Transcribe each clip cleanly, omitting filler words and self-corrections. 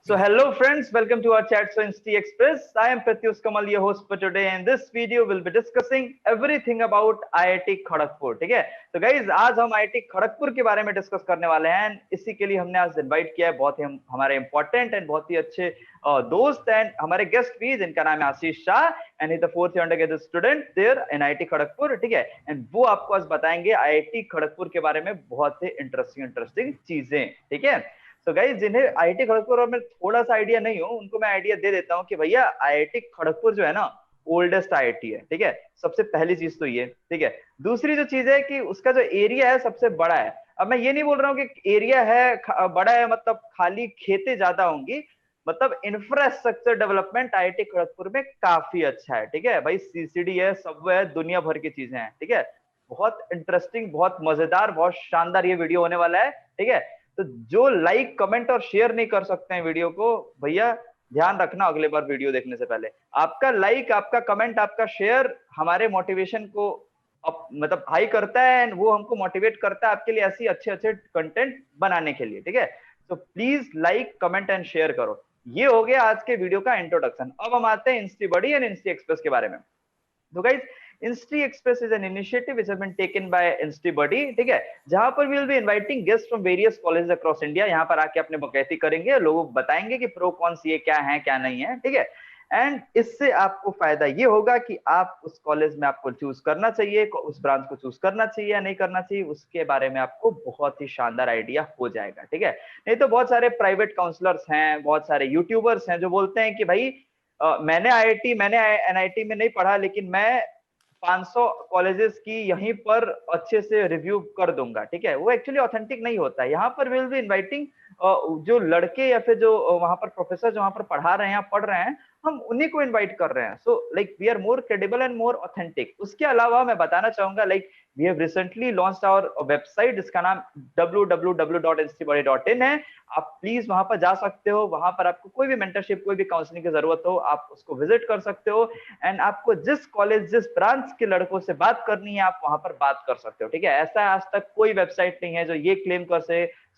So hello friends, welcome to our chat show Insti Express. I am Pratyush Kamal, your host for today, and this video will be discussing everything about IIT Kharagpur. ठीक है? तो guys आज हम IIT Kharagpur के बारे में discuss करने वाले हैं। इसी के लिए हमने आज इनवाइट किया है बहुत ही हमारे इंपॉर्टेंट एंड बहुत ही अच्छे दोस्त एंड हमारे गेस्ट भी, जिनका नाम है Ashish Shah and he the fourth undergraduate student there in IIT Kharagpur. ठीक है, एंड वो आपको आज बताएंगे IIT खड़गपुर के बारे में बहुत ही इंटरेस्टिंग चीजें। ठीक है, तो गाइस जिन्हें IIT खड़गपुर में थोड़ा सा आइडिया नहीं हो उनको मैं आइडिया दे देता हूँ कि भैया IIT खड़गपुर जो है ना ओल्डेस्ट IIT है। ठीक है, सबसे पहली चीज तो ये। ठीक है, दूसरी जो चीज है कि उसका जो एरिया है सबसे बड़ा है। अब मैं ये नहीं बोल रहा हूँ कि एरिया है बड़ा है मतलब खाली खेतें ज्यादा होंगी, मतलब इंफ्रास्ट्रक्चर डेवलपमेंट IIT खड़गपुर में काफी अच्छा है। ठीक है भाई, CCD है, सबवे है, दुनिया भर की चीजें हैं। ठीक है, बहुत इंटरेस्टिंग, बहुत मजेदार, बहुत शानदार ये वीडियो होने वाला है। ठीक है, तो जो लाइक कमेंट और शेयर नहीं कर सकते हैं वीडियो को, भैया ध्यान रखना अगले बार वीडियो देखने से पहले आपका लाइक, आपका कमेंट, आपका शेयर हमारे मोटिवेशन को मतलब हाई करता है एंड वो हमको मोटिवेट करता है आपके लिए ऐसी अच्छे अच्छे कंटेंट बनाने के लिए। ठीक है, तो please like comment and share करो। ये हो गया आज के वीडियो का इंट्रोडक्शन। अब हम आते हैं इंस्टी बडी एंड इंस्टी एक्सप्रेस के बारे में। तो guys Insti Express is an initiative which has been taken by Insti Buddy, ठीक है, जहां पर we will be inviting guests from various colleges across India। यहाँ पर आके अपने बकैती करेंगे, लोग बताएंगे कि प्रो कौन सी है, क्या है क्या नहीं है। ठीक है, एंड इससे आपको फायदा ये होगा कि आप उस कॉलेज में आपको चूज करना चाहिए, उस ब्रांच को चूज करना चाहिए या नहीं करना चाहिए, उसके बारे में आपको बहुत ही शानदार आइडिया हो जाएगा। ठीक है, नहीं तो बहुत सारे प्राइवेट काउंसलर्स हैं, बहुत सारे यूट्यूबर्स हैं जो बोलते हैं कि भाई मैंने NIT में नहीं पढ़ा लेकिन मैं 500 कॉलेजेस की यहीं पर अच्छे से रिव्यू कर दूंगा। ठीक है, वो एक्चुअली ऑथेंटिक नहीं होता है। यहाँ पर विल बी इनवाइटिंग जो लड़के या फिर जो वहां पर प्रोफेसर जो वहां पर पढ़ा रहे हैं या पढ़ रहे हैं, हम उन्हीं को इनवाइट कर रहे हैं। So like we are more credible and more authentic. उसके अलावा मैं बताना चाहूंगा like we have recently launched our website जिसका नाम www.instibuddy.in है। आप प्लीज वहां पर जा सकते हो, वहां पर आपको कोई भी मेंटरशिप, कोई भी काउंसलिंग की जरूरत हो, आप उसको विजिट कर सकते हो एंड आपको जिस कॉलेज, जिस ब्रांच के लड़कों से बात करनी है आप वहां पर बात कर सकते हो। ठीक है, ऐसा आज तक कोई वेबसाइट नहीं है जो ये क्लेम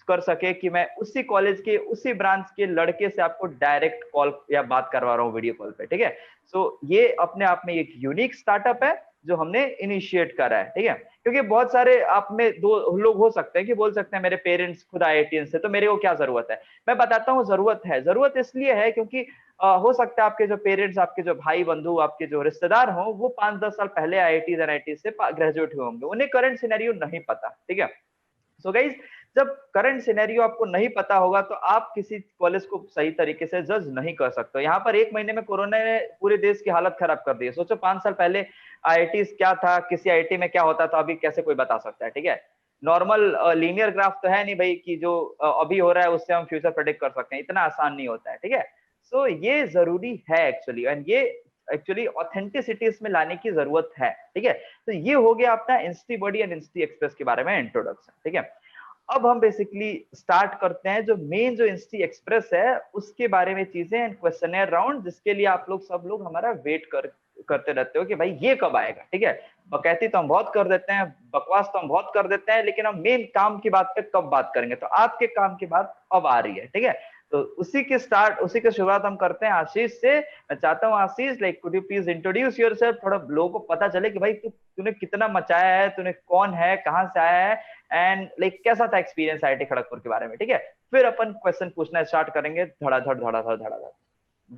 कर सके कि मैं उसी कॉलेज के, उसी ब्रांच के लड़के से आपको डायरेक्ट कॉल या बात करवा रहा हूँ वीडियो कॉल पे। ठीक है, सो ये अपने आप में एक यूनिक स्टार्टअप है जो हमने इनिशिएट करा है। ठीक है, क्योंकि बहुत सारे आप में दो लोग हो सकते हैं कि बोल सकते हैं मेरे पेरेंट्स खुद IITians से, तो मेरे को क्या जरूरत है। मैं बताता हूँ जरूरत है। जरूरत इसलिए है क्योंकि हो सकता है आपके जो पेरेंट्स, आपके जो भाई बंधु, आपके जो रिश्तेदार हो, वो 5-10 साल पहले IIT NIT से ग्रेजुएट हुए होंगे, उन्हें करंट सिनेरियो नहीं पता। ठीक है, सो गाइज जब करंट सिनेरियो आपको नहीं पता होगा तो आप किसी कॉलेज को सही तरीके से जज नहीं कर सकते। यहाँ पर 1 महीने में कोरोना ने पूरे देश की हालत खराब कर दी है। सोचो 5 साल पहले IIT क्या था, किसी IIT में क्या होता था, अभी कैसे कोई बता सकता है। ठीक है, नॉर्मल लीनियर ग्राफ तो है नहीं भाई कि जो अभी हो रहा है उससे हम फ्यूचर प्रेडिक्ट कर सकते हैं, इतना आसान नहीं होता है। ठीक है, सो ये जरूरी है एक्चुअली, एंड ये एक्चुअली ऑथेंटिसिटी इसमें लाने की जरूरत है। ठीक है, तो ये हो गया अपना इंस्टी बडी एंड इंस्टी एक्सप्रेस के बारे में इंट्रोडक्शन। ठीक है, अब हम बेसिकली स्टार्ट करते हैं जो मेन जो इंस्टी एक्सप्रेस है उसके बारे में चीजें एंड क्वेश्चनर राउंड, जिसके लिए आप लोग सब लोग हमारा वेट करते रहते हो कि भाई ये कब आएगा। ठीक है, बकैती तो हम बहुत कर देते हैं, बकवास तो हम बहुत कर देते हैं, लेकिन हम मेन काम की बात पे कब बात करेंगे, तो आपके काम की बात अब आ रही है। ठीक है, तो उसी की शुरुआत हम करते हैं आशीष से। मैं चाहता हूँ Ashish like could you please introduce yourself, थोड़ा लोगों को पता चले कि भाई तूने कितना मचाया है, तूने कौन है, कहाँ से आया है एंड लाइक कैसा था एक्सपीरियंस IIT खड़गपुर के बारे में। ठीक है, फिर अपन क्वेश्चन पूछना स्टार्ट करेंगे धड़ाधड़ धड़ाधड़ धड़ाधड़।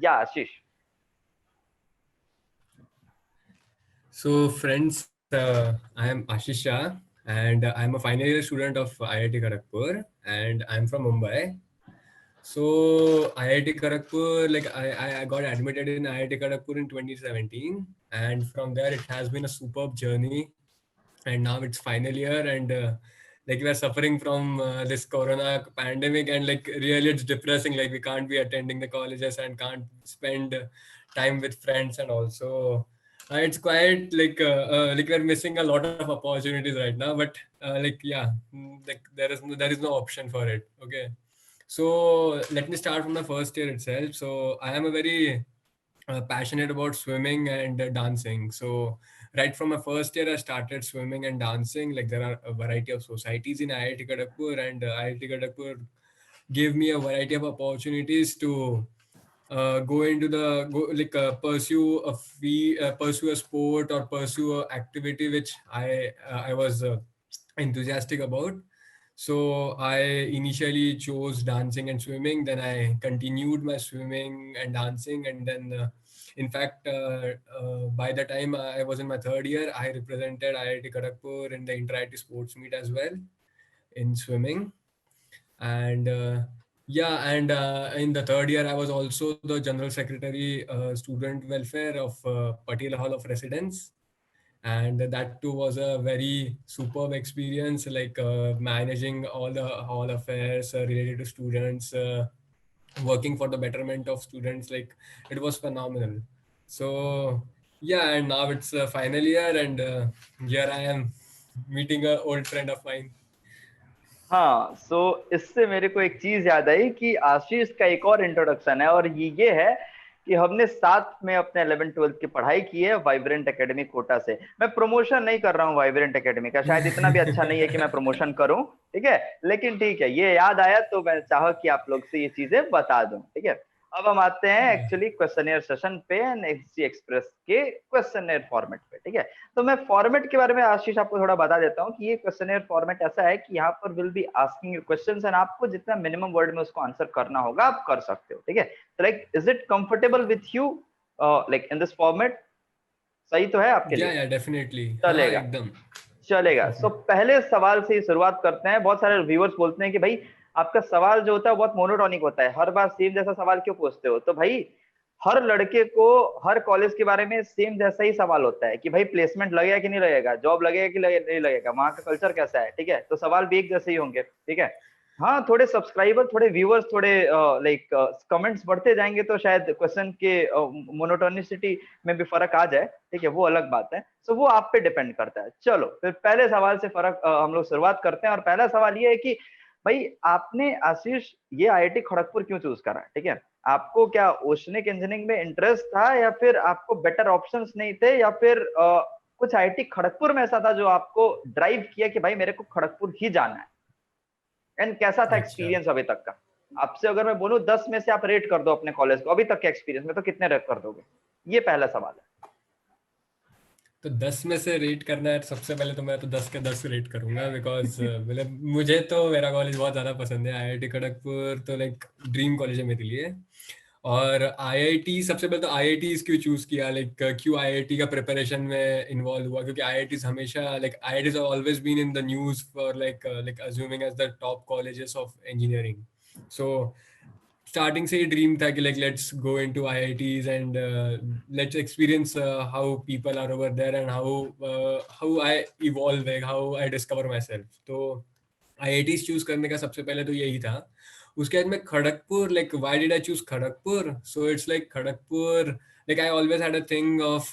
या आशीष। So, friends, I am Ashish Shah, and I am a final year student of IIT Kharagpur, and I'm from Mumbai. So, IIT Kharagpur, like I got admitted in IIT Kharagpur in 2017, and from there it has been a superb journey. And now it's final year, and like we are suffering from this Corona pandemic, and like really it's depressing. Like we can't be attending the colleges and can't spend time with friends, and also it's quite like we're missing a lot of opportunities right now. But like yeah, like there is no option for it. Okay, so let me start from the first year itself. So I am a very passionate about swimming and dancing. So right from my first year, I started swimming and dancing. Like there are a variety of societies in IIT Kharagpur, and IIT Kharagpur gave me a variety of opportunities to go into the pursue a sport or pursue a activity which I was enthusiastic about. So I initially chose dancing and swimming. Then I continued my swimming and dancing, and then in fact, by the time I was in my third year, I represented IIT Kharagpur in the Inter-IIT Sports Meet as well in swimming. And yeah, and in the third year, I was also the General Secretary, Student Welfare of Patel Hall of Residence. And that too was a very superb experience, like managing all the hall affairs related to students, working for the betterment of students. Like, it was phenomenal. So yeah, and now it's final year, and here I am meeting a old friend of mine. हाँ, सो इससे मेरे को एक चीज याद आई कि आशीष का एक और इंट्रोडक्शन है, और ये है कि हमने साथ में अपने 11 12 की पढ़ाई की है वाइब्रेंट एकेडमी कोटा से। मैं प्रमोशन नहीं कर रहा हूँ वाइब्रेंट एकेडमी का, शायद इतना भी अच्छा नहीं है कि मैं प्रमोशन करूं, ठीक है, लेकिन ठीक है, ये याद आया तो मैं चाहा कि आप लोग से ये चीजें बता दूं, ठीक है। अब हम आते हैं Yeah. एक्चुअली क्वेश्चनियर सेशन पे, एनएसजी एक्सप्रेस के क्वेश्चनियर फॉर्मेट पे, ठीक है। तो मैं फॉर्मेट के बारे में आशीष आपको थोड़ा बता देता हूँ कि ये क्वेश्चनियर फॉर्मेट ऐसा है कि यहाँ पर will be asking you questions, and आपको जितना मिनिमम वर्ड में उसको आंसर करना होगा आप कर सकते हो, ठीक है। तो like, is it comfortable with you like in this format? सही तो है आपके Yeah, लिए? yeah, definitely. हाँ, चलेगा, एकदम. चलेगा। सो पहले सवाल से ही शुरुआत करते हैं। बहुत सारे व्यूअर्स बोलते हैं कि भाई आपका सवाल जो होता है बहुत मोनोटोनिक होता है, हर बार सेम जैसा सवाल क्यों पूछते हो? तो भाई हर लड़के को हर कॉलेज के बारे में सेम जैसा ही सवाल होता है कि भाई प्लेसमेंट लगेगा कि नहीं लगेगा, जॉब लगेगा कि नहीं लगेगा, वहां का कल्चर कैसा है, ठीक है। तो सवाल भी एक जैसे ही होंगे, ठीक है। हाँ, थोड़े सब्सक्राइबर, थोड़े व्यूअर्स, थोड़े लाइक कमेंट्स बढ़ते जाएंगे तो शायद क्वेश्चन के मोनोटोनिसिटी में भी फर्क आ जाए, ठीक है, वो अलग बात है। सो वो आप पे डिपेंड करता है। चलो फिर पहले सवाल से फर्क हम लोग शुरुआत करते हैं, और पहला सवाल ये है कि भाई आपने आशीष ये आईआईटी खड़गपुर क्यों चूज करा, ठीक है। आपको क्या ओशनिक इंजीनियरिंग में इंटरेस्ट था, या फिर आपको बेटर ऑप्शंस नहीं थे, या फिर कुछ आईआईटी खड़गपुर में ऐसा था जो आपको ड्राइव किया कि भाई मेरे को खड़गपुर ही जाना है? एंड कैसा था अच्छा. एक्सपीरियंस अभी तक का? आपसे अगर मैं बोलूं 10 में से आप रेट कर दो अपने कॉलेज को अभी तक के एक्सपीरियंस में, तो कितने रेट कर दोगे? ये पहला सवाल है। तो 10 में से रेट करना है, सबसे पहले तो मैं तो 10 के 10 रेट करूंगा, बिकॉज मतलब मुझे तो मेरा कॉलेज बहुत ज़्यादा पसंद है। आईआईटी खड़गपुर तो लाइक ड्रीम कॉलेज है मेरे लिए। और आईआईटी, सबसे पहले तो आईआईटी क्यों चूज किया, लाइक क्यों आईआईटी का प्रिपरेशन में इन्वॉल्व हुआ, क्योंकि आईआईटी हमेशा like IIT always been in the news for like assuming as the top colleges of engineering. So starting से ही ड्रीम था कि like let's go into IITs and let's experience how people are over there and how I evolve, how I discover myself. तो IITs choose करने का सबसे पहले तो यही था। उसके बाद में Kharagpur, like why did I choose Kharagpur? So it's like Kharagpur, like I always had a thing of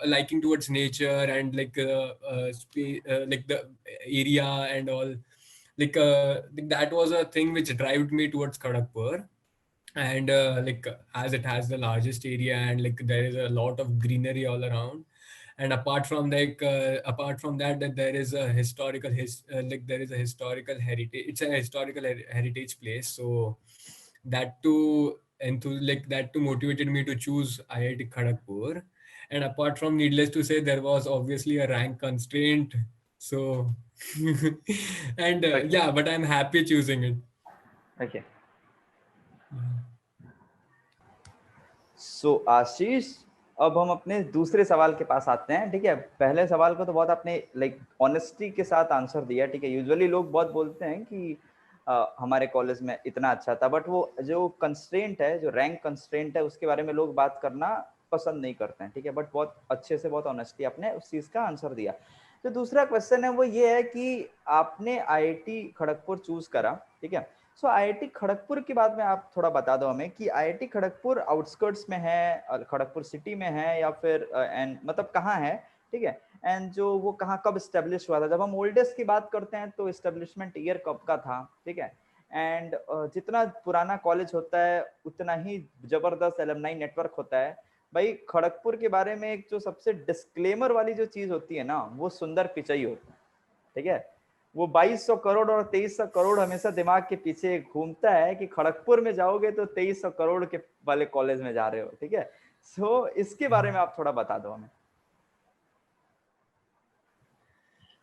liking towards nature and like the area and all, like that was a thing which drove me towards Kharagpur. And like as it has the largest area and like there is a lot of greenery all around. And apart from that, that there is a like there is a historical heritage, it's a historical heritage place. So that too, and to like that too motivated me to choose IIT Kharagpur. And apart from, needless to say, there was obviously a rank constraint. So and okay, yeah, but I'm happy choosing it. Okay. Yeah. सो आशीष, अब हम अपने दूसरे सवाल के पास आते हैं, ठीक है। पहले सवाल को तो बहुत आपने लाइक ऑनेस्टी के साथ आंसर दिया, ठीक है। यूजुअली लोग बहुत बोलते हैं कि हमारे कॉलेज में इतना अच्छा था, बट वो जो कंस्ट्रेंट है, जो रैंक कंस्ट्रेंट है, उसके बारे में लोग बात करना पसंद नहीं करते हैं, ठीक है। बट बहुत अच्छे से, बहुत ऑनेस्टी आपने उस चीज का आंसर दिया। जो दूसरा क्वेश्चन है वो ये है कि आपने आईआईटी खड़गपुर चूज करा, ठीक है। सो आईआईटी खड़गपुर के बाद में आप थोड़ा बता दो हमें कि आईआईटी खड़गपुर आउटस्कर्ट्स में है, खड़गपुर सिटी में है, या फिर एंड मतलब कहाँ है, ठीक है। एंड जो वो कहाँ कब स्टेब्लिश हुआ था? जब हम ओल्डेस्ट की बात करते हैं तो स्टेब्लिशमेंट ईयर कब का था, ठीक है। एंड जितना पुराना कॉलेज होता है उतना ही जबरदस्त एलुमनाई नेटवर्क होता है। भाई खड़गपुर के बारे में एक जो सबसे डिस्क्लेमर वाली जो चीज होती है ना, वो सुंदर पिचाई होता है, ठीक है। वो 2200 करोड़ और 2300 करोड़ हमेशा दिमाग के पीछे घूमता है कि खड़गपुर में जाओगे तो 2300 करोड़ के वाले कॉलेज में जा रहे हो, ठीक है। सो इसके बारे में आप थोड़ा बता दो हमें।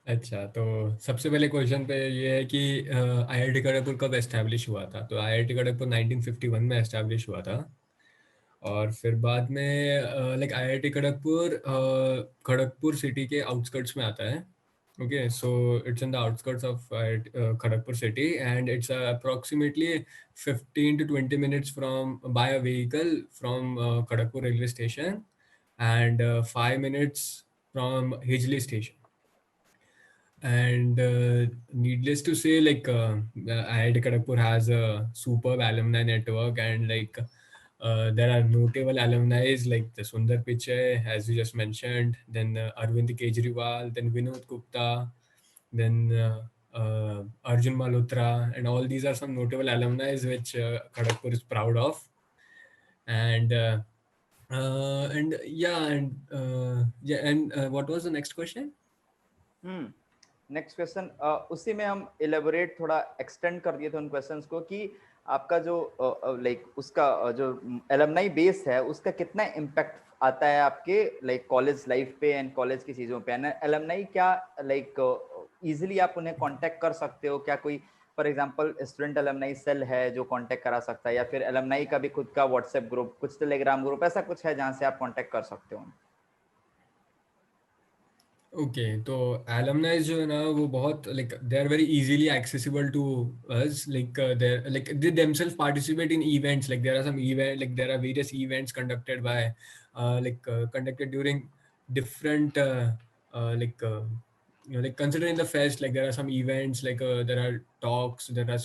अच्छा, तो सबसे पहले क्वेश्चन पे ये है कि आईआईटी खड़गपुर कब एस्टैब्लिश हुआ था। तो आईआईटी खड़गपुर 1951 में एस्टैब्लिश हुआ था। और फिर बाद में like IIT Kharagpur Kharagpur city के आउटस्कर्ट्स में आता है। Okay, so it's in the outskirts of Kharagpur city and it's approximately 15 to 20 minutes from by a vehicle from Kharagpur railway station and 5 minutes from Hijli station. And needless to say, like IIT Kharagpur has a superb alumni network, and like there are notable alumni like the Sundar Pichai, as you just mentioned, then Arvind Kejriwal, then Vinod Gupta, then Arjun Malhotra, and all these are some notable alumni which Kharagpur is proud of. And what was the next question? Next question, उसी में हम elaborate थोड़ा extend कर दिए थे उन questions को कि आपका जो लाइक उसका जो एलमनाई बेस है उसका कितना इम्पैक्ट आता है आपके लाइक कॉलेज लाइफ पे एंड कॉलेज की चीज़ों पे। एलमनाई क्या लाइक इजीली आप उन्हें कांटेक्ट कर सकते हो क्या? कोई for example student alumni cell है जो कांटेक्ट करा सकता है, या फिर एलमनाई का भी खुद का व्हाट्सएप ग्रुप, कुछ टेलीग्राम ग्रुप, ऐसा कुछ है जहाँ से आप कांटेक्ट कर सकते हो? ओके, तो alumni जो है ना वो बहुत like they are very easily accessible to us, like they themselves participate in events, like there are some event, like there are various events conducted by conducted during different like considering the fest, like there are some events, like there are talks, there are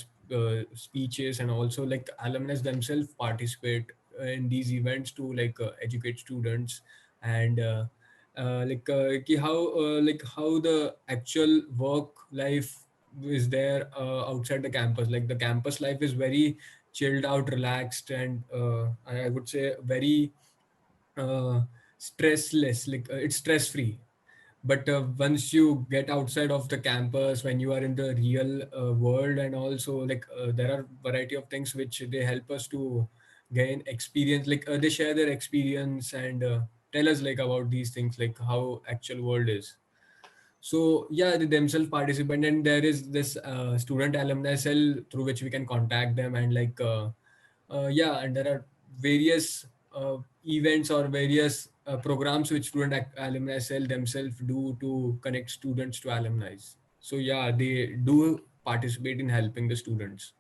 speeches, and also like alumni themselves participate in these events to like educate students. And कि how the actual work life is there outside the campus. Like the campus life is very chilled out, relaxed, and I would say very uh, stressless. Like it's stress free. But once you get outside of the campus, when you are in the real world, and also like there are variety of things which they help us to gain experience. Like they share their experience and tell us like about these things, like how actual world is. So yeah, they themselves participant, and there is this student alumni cell through which we can contact them, and like yeah, and there are various events or various programs which student alumni cell themselves do to connect students to alumni. So yeah, they do participate in helping the students.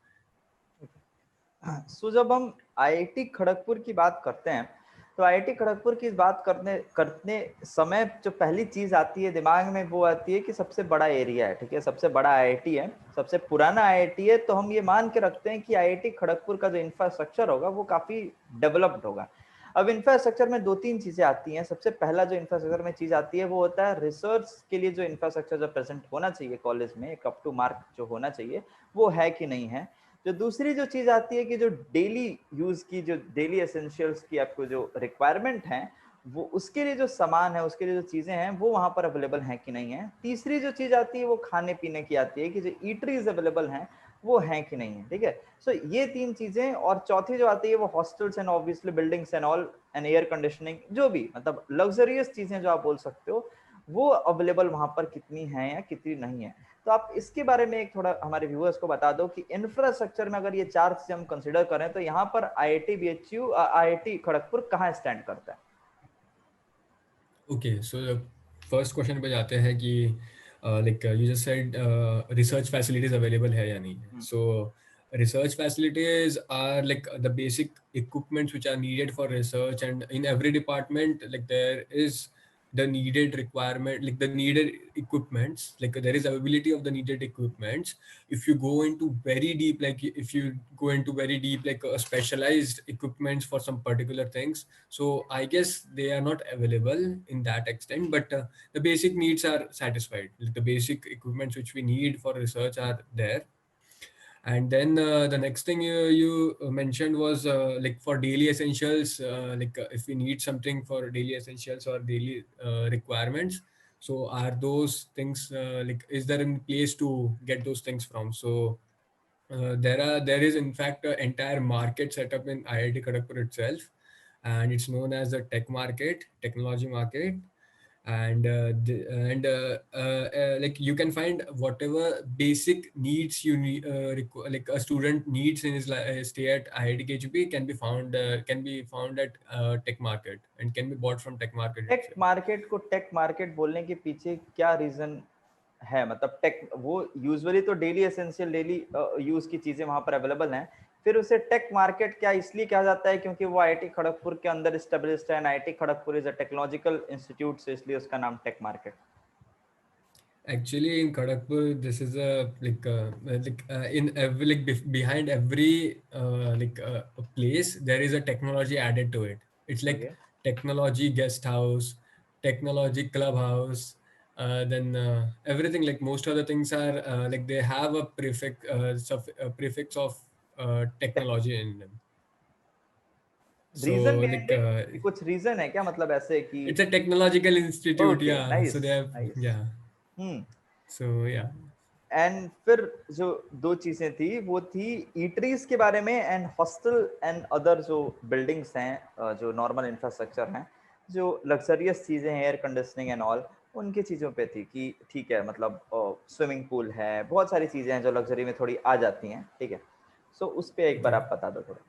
सो जब हम IIT Kharagpur की बात करते हैं तो IIT Kharagpur की बात करने करने समय जो पहली चीज आती है दिमाग में वो आती है कि सबसे बड़ा एरिया है, ठीक है, सबसे बड़ा आईआईटी है, सबसे पुराना आईआईटी है, तो हम ये मान के रखते हैं कि आईआईटी खड़गपुर का जो इंफ्रास्ट्रक्चर होगा वो काफी डेवलप्ड होगा। अब इंफ्रास्ट्रक्चर में दो तीन चीजें आती हैं। सबसे पहला जो इंफ्रास्ट्रक्चर में चीज आती है वो होता है रिसर्च के लिए जो इंफ्रास्ट्रक्चर जो प्रेजेंट होना चाहिए कॉलेज में, एक अप टू मार्क जो होना चाहिए वो है कि नहीं है। जो दूसरी जो चीज आती है कि जो डेली यूज की, जो डेली एसेंशियल्स की आपको जो रिक्वायरमेंट है वो उसके लिए जो सामान है, उसके लिए जो चीजें हैं वो वहां पर अवेलेबल हैं कि नहीं है। तीसरी जो चीज आती है वो खाने पीने की आती है कि जो ईटरीज अवेलेबल हैं वो हैं कि नहीं है, ठीक है। सो ये तीन चीजें, और चौथी जो आती है वो hostels and obviously buildings and all and air conditioning, जो भी मतलब लग्जरियस चीजें जो आप बोल सकते हो वो अवेलेबल वहां पर कितनी है या कितनी नहीं है। तो आप इसके बारे में एक थोड़ा हमारे व्यूअर्स को बता दो कि इंफ्रास्ट्रक्चर में अगर ये चार चीजें हम कंसीडर करें तो यहाँ पर आईआईटी बीएचयू आईआईटी खड़गपुर कहाँ स्टैंड करता है? ओके, सो फर्स्ट क्वेश्चन पे जाते हैं कि like you just said research facilities available है या नहीं है। सो research facilities are like the basic equipments which are needed for research, and in every department like there is the needed requirement, like the needed equipments, like there is availability of the needed equipments. If you go into very deep, like if you go into very deep like specialized equipments for some particular things, so I guess they are not available in that extent, but the basic needs are satisfied. Like the basic equipments which we need for research are there. And then the next thing you mentioned was like for daily essentials, if we need something for daily essentials or daily requirements. So are those things like, is there a place to get those things from? So there is in fact an entire market set up in IIT Kharagpur itself, and it's known as the tech market, technology market. And like you can find whatever basic needs you need, like a student needs in his stay at IIT KGP can be found at tech market, and can be bought from tech market tech itself. Market को tech market बोलने के पीछे क्या reason है? मतलब take वो usually तो daily essential daily use की चीजें वहां पर अवेलेबल हैं, फिर उसे टेक मार्केट क्या इसलिए कहा जाता है क्योंकि वो आईआईटी खड़गपुर के अंदर स्टेब्लिश्ड है, IIT Kharagpur is a technological institute, से इसलिए उसका नाम tech market. Actually, in Kharagpur, this is a in every behind every a place, there is a technology added to it. It's like okay, technology guest house, technology clubhouse, then everything. Like most of the things are like they have a a prefix of technology in them. Reason So behind it, कुछ reason है क्या मतलब ऐसे कि? it's a technological institute, okay, yeah. So nice, they have, nice. yeah. Hmm. So yeah. And फिर जो दो चीजें थी वो थी ईटरीज के बारे में एंड हॉस्टल एंड अदर जो बिल्डिंग्स हैं, जो नॉर्मल इंफ्रास्ट्रक्चर हैं, जो लग्जरियस चीजें हैं, एयर कंडीशनिंग एंड ऑल, उनकी चीजों पे थी कि ठीक है मतलब स्विमिंग पूल है, बहुत सारी चीजें हैं जो लग्जरी में थोड़ी आ जाती हैं, ठीक है। सो उस पे एक बार Okay. आप बता दो थोड़ा।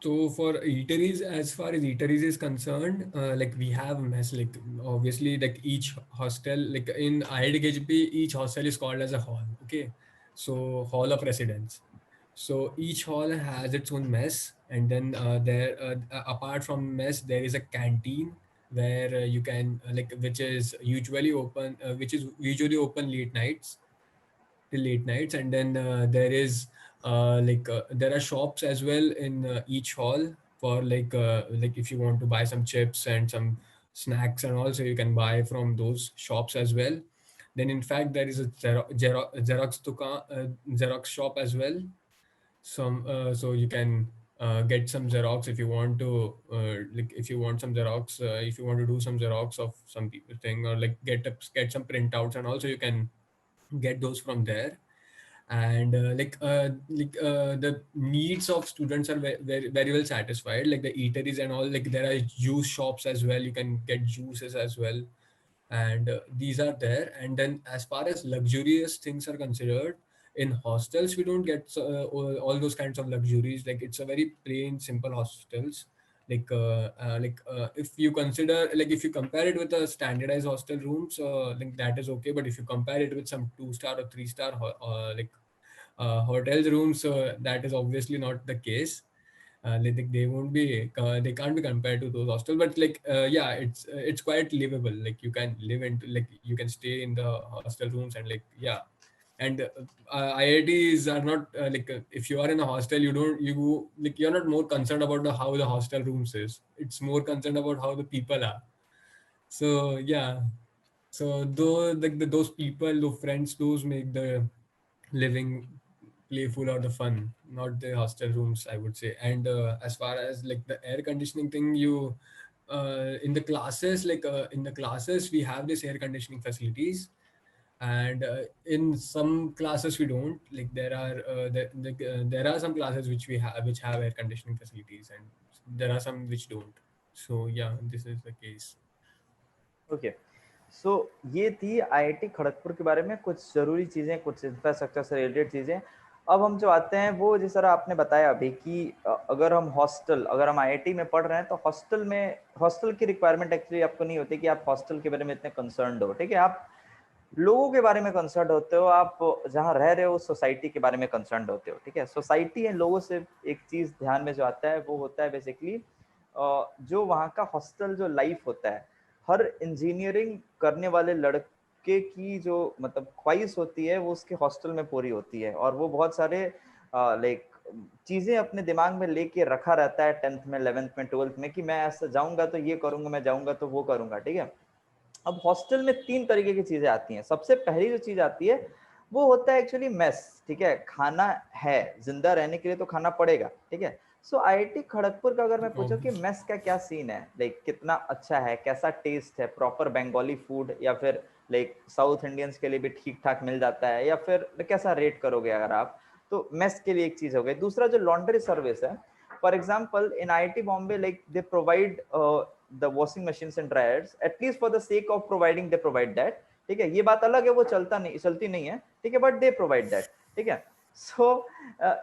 So for eateries, as far as eateries is concerned, like we have mess, like obviously like each hostel, like in IIT each hostel is called as a hall. Okay, so hall of residence. So each hall has its own mess, and then apart from mess, there is a canteen where you can which is usually open late nights till late nights. And then there are shops as well in each hall for like if you want to buy some chips and some snacks, and also you can buy from those shops as well. Then in fact there is a Xerox shop as well. So you can get some Xerox if you want to like if you want some Xerox, if you want to do some Xerox of some people thing, or like get some printouts, and also you can get those from there. And the needs of students are very well satisfied, like the eateries and all. Like there are juice shops as well, you can get juices as well. And these are there. And then as far as luxurious things are considered, in hostels we don't get all those kinds of luxuries. Like it's a very plain simple hostels. If you consider, like if you compare it with a standardized hostel rooms, like that is okay. But if you compare it with some 2 star or 3 star hotels rooms, that is obviously not the case. They won't be they can't be compared to those hostels. But yeah, it's quite livable. Like you can live into, like you can stay in the hostel rooms, and like yeah. And IITs are not if you are in a hostel, you're not more concerned about how the hostel rooms is. It's more concerned about how the people are. So yeah, so though those people, those friends, those make the living playful or the fun, not the hostel rooms, I would say. And as far as like the air conditioning thing, in the classes, in the classes we have this air conditioning facilities. And in some classes we don't. Like there are some classes which have air conditioning facilities, and there are some which don't. So yeah, this is the case. Okay, so ये थी IIT Kharagpur के बारे में कुछ जरूरी चीजें, कुछ infrastructure से रिलेटेड चीजें। अब हम जो आते हैं वो जिस तरह आपने बताया अभी कि अगर हम आईआईटी में पढ़ रहे हैं तो हॉस्टल की रिक्वायरमेंट एक्चुअली आपको नहीं होती कि आप हॉस्टल के बारे में इतने कंसर्न हो, ठीक है। आप लोगों के बारे में कंसर्न होते हो, आप जहाँ रह रहे हो सोसाइटी के बारे में कंसर्न होते हो, ठीक है। सोसाइटी एंड लोगों से एक चीज ध्यान में जो आता है वो होता है बेसिकली जो वहाँ का हॉस्टल जो लाइफ होता है, हर इंजीनियरिंग करने वाले लड़के की जो मतलब ख्वाहिश होती है वो उसके हॉस्टल में पूरी होती है। और वो बहुत सारे लाइक चीजें अपने दिमाग में लेके रखा रहता है 10th में, 11th में, 12th में कि मैं ऐसा जाऊंगा तो ये करूंगा, मैं जाऊंगा तो वो करूंगा, ठीक है। अब हॉस्टल में 3 तरीके की चीजें आती हैं। सबसे पहली जो चीज आती है वो होता है एक्चुअली मेस, ठीक है। खाना है, जिंदा रहने के लिए तो खाना पड़ेगा, ठीक है। सो आईआईटी खड़गपुर का अगर मैं पूछूं कि Obvious. मेस का क्या सीन है, लाइक कितना अच्छा है, कैसा टेस्ट है, प्रॉपर बंगाली फूड या फिर लाइक साउथ इंडियंस के लिए भी ठीक ठाक मिल जाता है, या फिर कैसा रेट करोगे अगर आप? तो मेस के लिए एक चीज हो गई। दूसरा जो लॉन्ड्री सर्विस है, for example in IIT Bombay like they provide the washing machines and dryers, at least for the sake of providing they provide that. ठीक है, ये बात अलग है वो चलती नहीं है, ठीक है, बट दे प्रोवाइड दैट। ठीक है, सो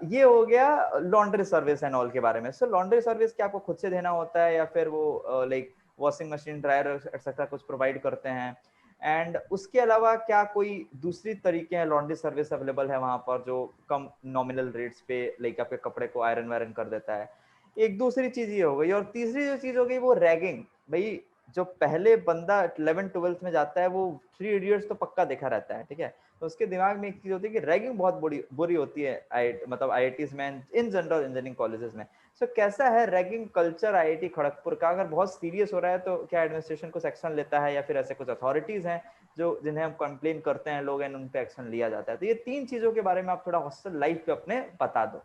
ये हो गया लॉन्ड्री सर्विस एंड ऑल के बारे में। सो लॉन्ड्री सर्विस क्या आपको खुद से देना होता है या फिर वो like washing machine, dryer etcetera कुछ प्रोवाइड करते हैं? एंड उसके अलावा क्या कोई दूसरी तरीके हैं लॉन्ड्री सर्विस अवेलेबल है वहां पर जो कम नॉमिनल रेट्स पे लाइक आपके कपड़े को आयरन वायरन कर देता है? एक दूसरी चीज ये हो गई। और तीसरी जो चीज हो गई वो रैगिंग। भाई जो पहले बंदा 11th-12th में जाता है वो 3 इडियट्स तो पक्का देखा रहता है, ठीक है, तो उसके दिमाग में एक चीज होती है कि रैगिंग बहुत बुरी बुरी होती है मतलब आईआईटीज में, इन जनरल इंजीनियरिंग कॉलेजेस में। सो कैसा है रैगिंग कल्चर आईआईटी खड़गपुर का? अगर बहुत सीरियस हो रहा है तो क्या एडमिनिस्ट्रेशन कुछ एक्शन लेता है या फिर ऐसे कुछ अथॉरिटीज हैं जो जिन्हें हम कंप्लेन करते हैं लोग एंड उन पे एक्शन लिया जाता है? तो ये तीन चीजों के बारे में आप थोड़ा हॉस्टल लाइफ पे अपने बता दो।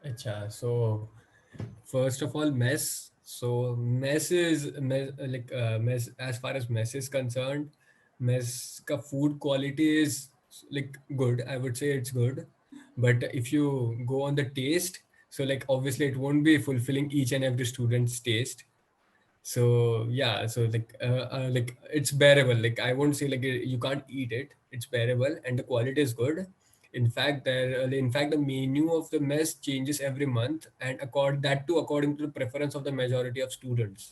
Acha, so first of all, mess. So mess is mess, as far as mess is concerned, mess ka food quality is like good. I would say it's good, but if you go on the taste, so like obviously it won't be fulfilling each and every student's taste. So yeah, so like it's bearable. Like I won't say like you can't eat it. It's bearable and the quality is good. In fact, the menu of the mess changes every month, and that too according to the preference of the majority of students.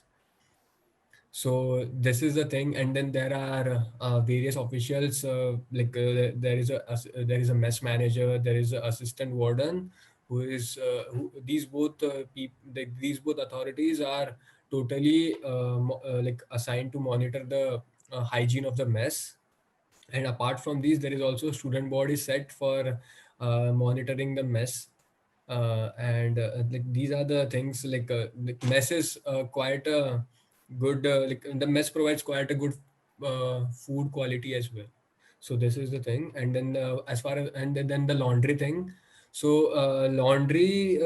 So this is the thing, and then there are various officials. There is a mess manager, there is an assistant warden, who is who, these both these both authorities are totally like assigned to monitor the hygiene of the mess. And apart from these, there is also a student body set for monitoring the mess. And these are the things like mess is quite a good like the mess provides quite a good food quality as well. So this is the thing. And then as far as then the laundry thing. So laundry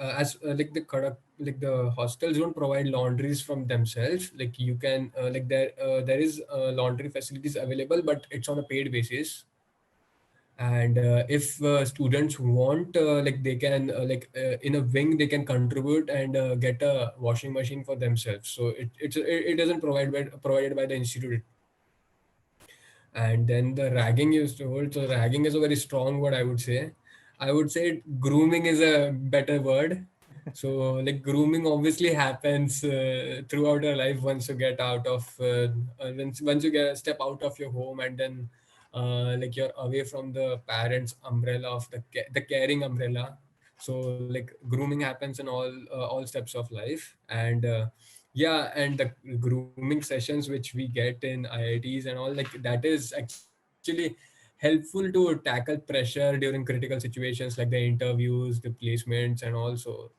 as like the like the hostels don't provide laundries from themselves. Like you can there is laundry facilities available, but it's on a paid basis. And if students want like they can in a wing they can contribute and get a washing machine for themselves. So it doesn't provided by the institute. And then the ragging you told, so ragging is a very strong word, I would say. I would say grooming is a better word. So like grooming obviously happens throughout your life once you get out of once you get step out of your home, and then like you're away from the parents umbrella of the caring umbrella. So like grooming happens in all steps of life. And yeah, and the grooming sessions which we get in IITs and all, like that is actually helpful to tackle pressure during critical situations like the interviews, the placements, and also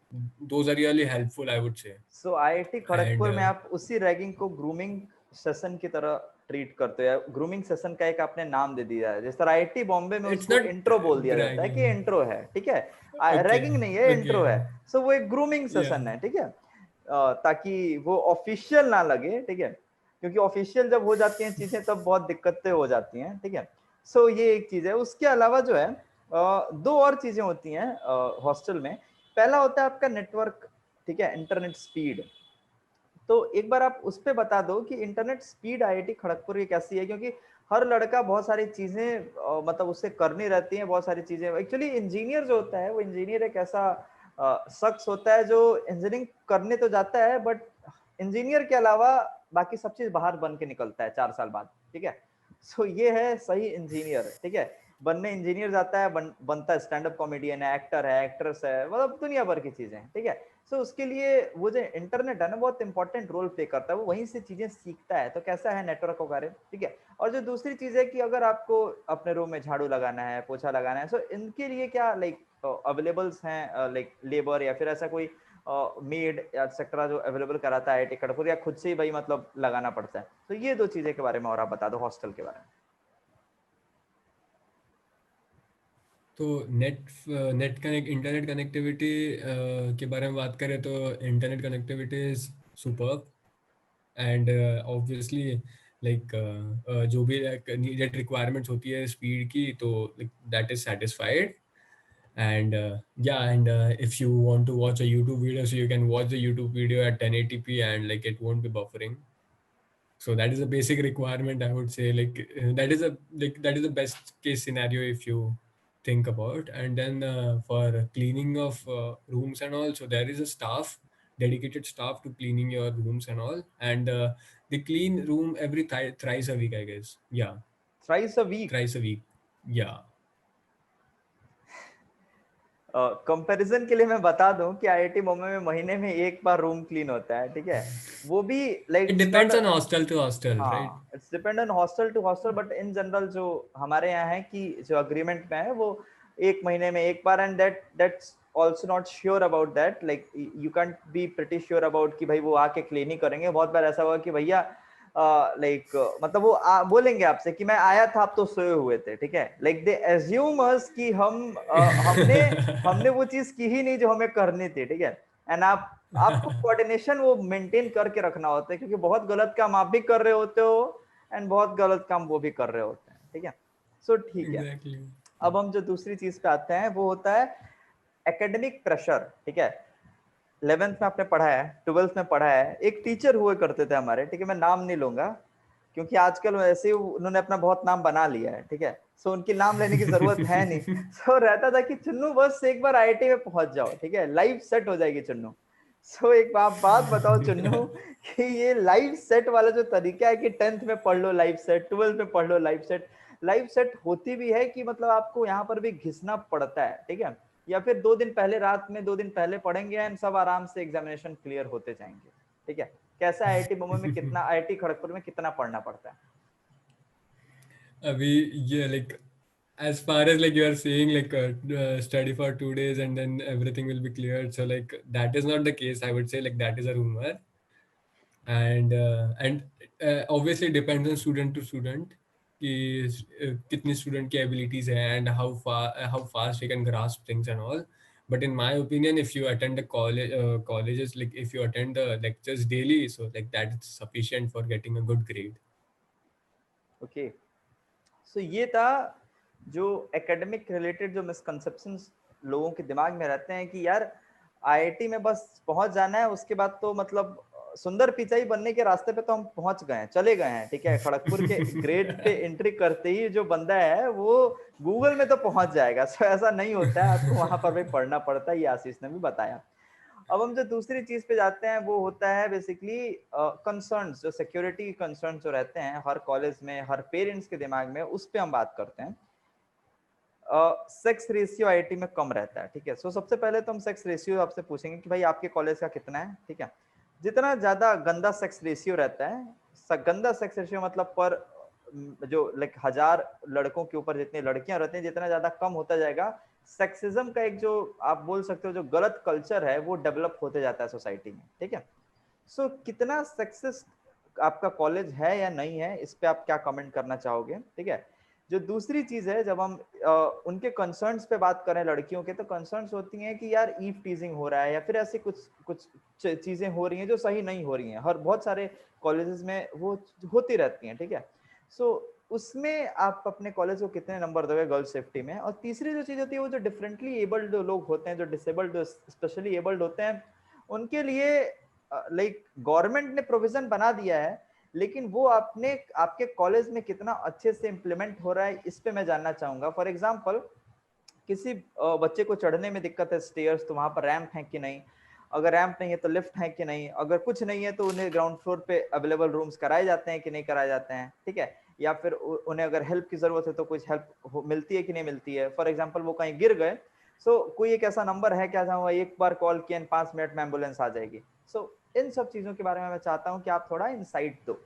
those are really helpful, I would say. So IIT And Kharagpur में आप उसी ragging को grooming session की तरह treat करते हो, या grooming session का एक आपने नाम दे दिया है? जिस तरह आईआईटी बॉम्बे में it's उसको not इंट्रो बोल दिया जाता है कि dragging. इंट्रो है, ठीक है, Okay, रैगिंग नहीं है, इंट्रो okay, है। सो वो एक ग्रूमिंग yeah. सेशन है, ठीक है, ताकि वो ऑफिशियल ना लगे, ठीक है, क्योंकि ऑफिशियल जब हो जाती हैं चीजें तब बहुत दिक्कतें हो जाती हैं, ठीक है। सो ये एक चीज है। उसके अलावा जो है दो और चीजें होती हैं हॉस्टल में। पहला होता है आपका नेटवर्क, ठीक है, इंटरनेट स्पीड। तो एक बार आप उस पे बता दो कि इंटरनेट स्पीड आईआईटी खड़गपुर की कैसी है, क्योंकि हर लड़का बहुत सारी चीजें मतलब उससे करनी रहती हैं, बहुत सारी चीजें। एक्चुअली इंजीनियर जो होता है वो इंजीनियर एक ऐसा शख्स होता है जो इंजीनियरिंग करने तो जाता है, बट इंजीनियर के अलावा बाकी सब चीज बाहर बन के निकलता है 4 साल बाद, ठीक है। सो ये है सही इंजीनियर, ठीक है। बनने इंजीनियर जाता है, बनता है स्टैंड अप कॉमेडियन है, एक्टर है, एक्ट्रेस है, मतलब दुनिया भर की चीजें, ठीक है। सो उसके लिए वो जो इंटरनेट है ना बहुत इंपॉर्टेंट रोल प्ले करता है, वो वहीं से चीजें सीखता है। तो कैसा है नेटवर्क वगैरह, ठीक है। और जो दूसरी चीज है कि अगर आपको अपने रूम में झाड़ू लगाना है, पोछा लगाना है, सो इनके लिए क्या लाइक अवेलेबल्स हैं, लाइक लेबर या फिर ऐसा कोई मेड एक्सेट्रा जो अवेलेबल कराता है आईआईटी खड़गपुर, या खुद से ही भाई मतलब लगाना पड़ता है? तो ये दो चीजें के बारे में और आप बता दो हॉस्टल के बारे में। तो इंटरनेट कनेक्टिविटी के बारे में बात करें तो internet connectivity is superb and obviously like जो भी नीडेड रिक्वायरमेंट्स होती है स्पीड की, तो that is satisfied. And yeah, and if you want to watch a YouTube video, so you can watch the YouTube video at 1080p and like it won't be buffering. So that is a basic requirement, I would say. That is the best case scenario if you think about. And then for cleaning of rooms and all, so there is a staff, dedicated staff to cleaning your rooms and all. And they clean room every thrice a week, I guess. Yeah, thrice a week? thrice a week. Yeah. कंपैरिजन के लिए मैं बता दूं कि IIT Mumbai में महीने में एक बार रूम क्लीन होता है, ठीक है? वो भी like It it's not, depends on hostel to hostel, right? हाँ it's depend on hostel to hostel, but in general जो हमारे यहाँ है कि जो अग्रीमेंट में है वो एक महीने में एक बार, and that's also not sure about that, like you can't be pretty sure about कि भाई वो आके क्लीन ही करेंगे. बहुत बार ऐसा हुआ कि भैया लाइक मतलब वो बोलेंगे आपसे कि मैं आया था आप तो सोए हुए थे, ठीक है? लाइक दे एज्यूम अस कि हमने हमने वो चीज की ही नहीं जो हमें करनी थी, ठीक है? एंड आपको कोऑर्डिनेशन वो मेंटेन करके रखना होता है, क्योंकि बहुत गलत काम आप भी कर रहे होते हो एंड बहुत गलत काम वो भी कर रहे होते हैं, ठीक है? सो ठीक है. Exactly. अब हम जो दूसरी चीज पे आते हैं वो होता है एकेडमिक प्रेशर, ठीक है? 11th में आपने पढ़ा है, 12th में पढ़ा है, एक टीचर हुए करते थे हमारे, ठीक है? मैं नाम नहीं लूंगा क्योंकि आजकल वैसे ही उन्होंने अपना बहुत नाम बना लिया है, ठीक है? सो उनकी नाम लेने की जरूरत है नहीं. सो रहता था कि चुन्नू बस एक बार आईआईटी में पहुंच जाओ, ठीक है? लाइफ सेट हो जाएगी चुन्नू. सो एक बात बताओ चुन्नू कि ये लाइफ सेट वाला जो तरीका है कि 10th में पढ़ लो लाइफ सेट, 12th में पढ़ लो लाइफ सेट होती भी है कि मतलब आपको यहाँ पर भी घिसना पड़ता है, ठीक है? या फिर 2 दिन पहले, रात में 2 दिन पहले पढ़ेंगे एंड सब आराम से एग्जामिनेशन क्लियर होते जाएंगे, ठीक है? कैसा आईआईटी मुंबई में कितना, आईआईटी खड़गपुर में कितना पढ़ना पड़ता है? अभी ये like as far as like you are saying like study for 2 days and then everything will be cleared, so like that is not the case. I would say like that is a rumor, and obviously depends on student to student कि कितने student की abilities है and how fast they can grasp things and all. But in my opinion, if you attend the colleges, like if you attend the lectures daily, so like that is sufficient for getting a good grade. Okay. So ये था जो academic related जो misconceptions लोगों के दिमाग में रहते हैं कि यार आईआईटी में बस पहुंच जाना है, उसके बाद तो मतलब सुंदर पिचाई बनने के रास्ते पे तो हम पहुंच गए हैं, चले गए हैं, ठीक है? खड़गपुर के ग्रेड पे एंट्री करते ही जो बंदा है वो गूगल में तो पहुंच जाएगा. सो ऐसा नहीं होता है, आपको वहां पर भी पढ़ना पड़ता है, ये आशीष ने भी बताया. अब हम जो दूसरी चीज पे जाते हैं वो होता है बेसिकली कंसर्न्स, जो सिक्योरिटी कंसर्न्स जो रहते हैं हर कॉलेज में, हर पेरेंट्स के दिमाग में, उस पे हम बात करते हैं. सेक्स रेशियो आईआईटी में कम रहता है, ठीक है? सो सबसे पहले तो हम सेक्स रेशियो आपसे पूछेंगे कि भाई आपके कॉलेज का कितना है, ठीक है? जितना ज्यादा गंदा सेक्स रेशियो रहता है, गंदा सेक्स रेशियो मतलब पर जो लाइक 1000 लड़कों के ऊपर जितनी लड़कियां रहती हैं, जितना ज्यादा कम होता जाएगा, सेक्सिज्म का एक जो आप बोल सकते हो जो गलत कल्चर है वो डेवलप होते जाता है सोसाइटी में, ठीक है? सो कितना सेक्सिस्ट आपका कॉलेज है या नहीं है, इस पे आप क्या कमेंट करना चाहोगे, ठीक है? जो दूसरी चीज है, जब हम उनके कंसर्न्स पे बात करें लड़कियों के, तो कंसर्न्स होती हैं कि यार ईव टीजिंग हो रहा है या फिर ऐसी कुछ कुछ चीजें हो रही हैं जो सही नहीं हो रही हैं, हर बहुत सारे कॉलेजेस में वो होती रहती हैं, ठीक है? सो उसमें आप अपने कॉलेज को कितने नंबर दोगे गर्ल्स सेफ्टी में? और तीसरी जो चीज होती है वो जो डिफरेंटली एबल्ड लोग होते हैं, जो डिसेबल्ड, स्पेशली एबल्ड होते हैं, उनके लिए लाइक गवर्नमेंट ने प्रोविजन बना दिया है, लेकिन वो आपने आपके कॉलेज में कितना अच्छे से इम्प्लीमेंट हो रहा है, इस पे मैं जानना चाहूंगा. फॉर एग्जांपल किसी बच्चे को चढ़ने में दिक्कत है स्टेयर्स, तो वहां पर रैंप है कि नहीं? अगर रैंप नहीं है तो लिफ्ट है कि नहीं? अगर कुछ नहीं है तो उन्हें ग्राउंड फ्लोर पे अवेलेबल रूम्स कराए जाते हैं कि नहीं कराए जाते हैं, ठीक है? या फिर उन्हें अगर हेल्प की जरूरत है तो कुछ हेल्प मिलती है कि नहीं मिलती है? फॉर एग्जाम्पल वो कहीं गिर गए, सो कोई एक ऐसा नंबर है क्या जहां एक बार कॉल किया 5 मिनट में एम्बुलेंस आ जाएगी? सो इन सब चीजों के बारे में मैं चाहता हूँ कि आप थोड़ा इंसाइट दो.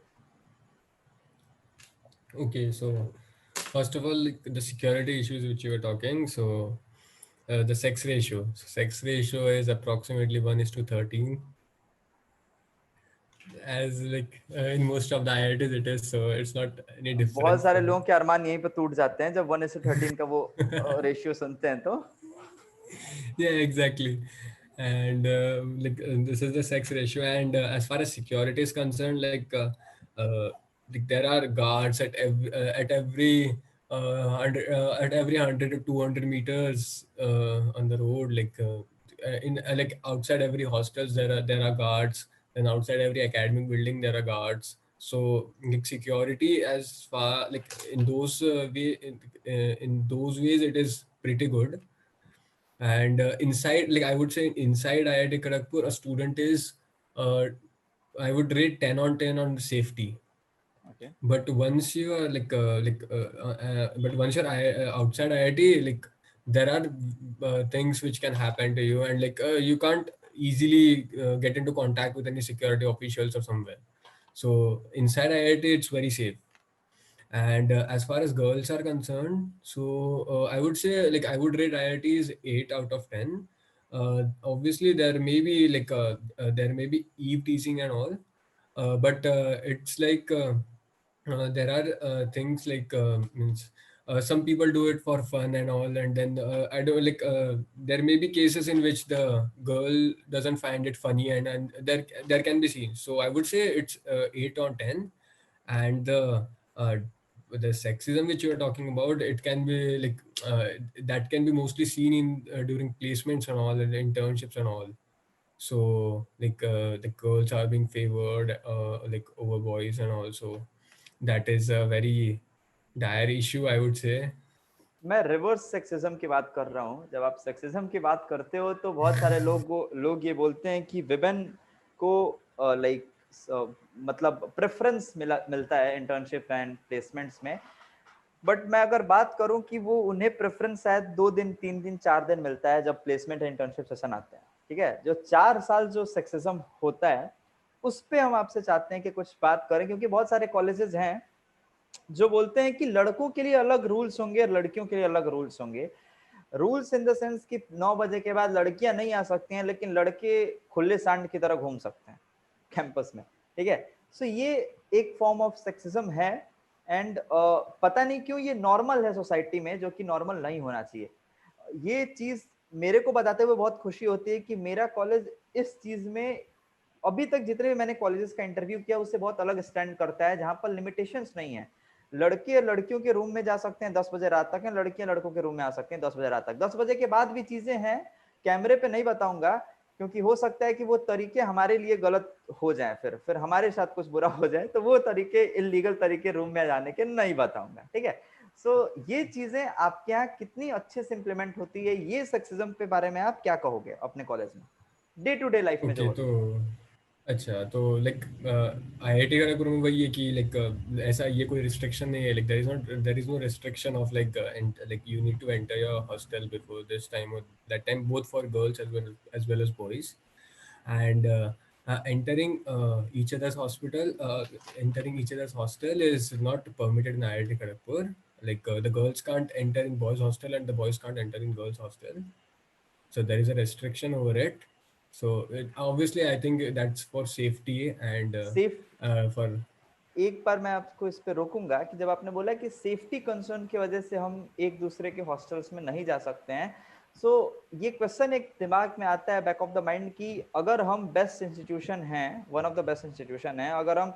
Okay, so first of all, like, the security issues which you were talking, so the sex ratio. So sex ratio is approximately 1:13. as like in most of the IITs it is, so it's not any बहुत different सारे for लोगों me. के अरमान यहीं पे टूट जाते हैं जब 1:13 का वो रेशियो सुनते हैं तो। Yeah, exactly. And this is the sex ratio. And as far as security is concerned, like there are guards at every 100 to 200 meters on the road. In like outside every hostels there are guards, and outside every academic building there are guards. So like security as far like in those in those ways it is pretty good. And inside, like I would say, inside IIT Kharagpur, a student is, uh, I would rate 10 on 10 on safety. Okay. But once you are but once you're outside IIT, like there are things which can happen to you, and you can't easily get into contact with any security officials or somewhere. So inside IIT, it's very safe. And as far as girls are concerned, so I would say like I would rate IITs 8 out of 10. Obviously, there may be eve teasing and all, but it's there are things means some people do it for fun and all, and then I don't there may be cases in which the girl doesn't find it funny, and there can be scenes. So I would say it's 8 on 10. And uh, the sexism which you are talking about, it can be that can be mostly seen in during placements and all, and internships and all. So the girls are being favored over boys, and also that is a very dire issue, I would say. मैं reverse sexism की बात कर रहा हूँ। जब आप sexism की बात करते हो तो बहुत सारे लोग ये बोलते हैं कि विमेन को लाइक मतलब प्रेफरेंस मिलता है इंटर्नशिप एंड प्लेसमेंट्स में। बट मैं अगर बात करूं कि वो उन्हें प्रेफरेंस शायद 2 दिन 3 दिन 4 दिन मिलता है जब प्लेसमेंट एंड इंटर्नशिप सेशन आते हैं। ठीक है, जो 4 साल जो सेक्सिज्म होता है उस पे हम आपसे चाहते हैं कि कुछ बात करें, क्योंकि बहुत सारे कॉलेजेस हैं जो बोलते हैं कि लड़कों के लिए अलग रूल्स होंगे और लड़कियों के लिए अलग रूल्स होंगे। रूल्स इन द सेंस कि 9 बजे के बाद लड़कियां नहीं आ सकती हैं, लेकिन लड़के खुले सांड की तरह घूम सकते हैं कैंपस में। ठीक है, सो ये एक फॉर्म ऑफ सेक्सिज्म है। एंड पता नहीं क्यों ये नॉर्मल है सोसाइटी में, जो कि नॉर्मल नहीं होना चाहिए। ये चीज मेरे को बताते हुए बहुत खुशी होती है कि मेरा कॉलेज इस चीज में अभी तक जितने भी मैंने कॉलेजेस का इंटरव्यू किया उससे बहुत अलग स्टैंड करता है, जहां पर लिमिटेशंस नहीं है। लड़के लड़कियों के रूम में जा सकते हैं 10 बजे रात तक, लड़कियां लड़कों के रूम में आ सकते हैं 10 बजे रात तक। 10 बजे के बाद भी चीजें हैं, कैमरे पे नहीं बताऊंगा, क्योंकि हो सकता है कि वो तरीके हमारे लिए गलत हो जाए, फिर हमारे साथ कुछ बुरा हो जाए, तो वो तरीके इलीगल तरीके रूम में जाने के नहीं बताऊंगा। ठीक है, सो ये चीजें आपके यहाँ कितनी अच्छे से इंप्लीमेंट होती है, ये सेक्सिज्म के बारे में आप क्या कहोगे अपने कॉलेज में डे टू डे लाइफ में जो ओके, होता तो है? अच्छा, तो IIT खड़गपुर में वही है कि ऐसा ये कोई रिस्ट्रिक्शन नहीं है, there is no restriction of you need to enter your hostel before this time और that time, both for girls as well as boys. And entering each other's hostel is not permitted in IIT Kharagpur. The girls can't enter in boys hostel and the boys can't enter in girls hostel, so there is a restriction over it. So obviously I think that's for safety and safe for एक बार मैं आपको इस पे रोकूंगा कि जब आपने बोला कि सेफ्टी कंसर्न की वजह से हम एक दूसरे के हॉस्टल्स में नहीं जा सकते हैं, सो ये क्वेश्चन एक दिमाग में आता है बैक ऑफ द माइंड कि अगर हम बेस्ट इंस्टीट्यूशन हैं, one of the best institution है, अगर हम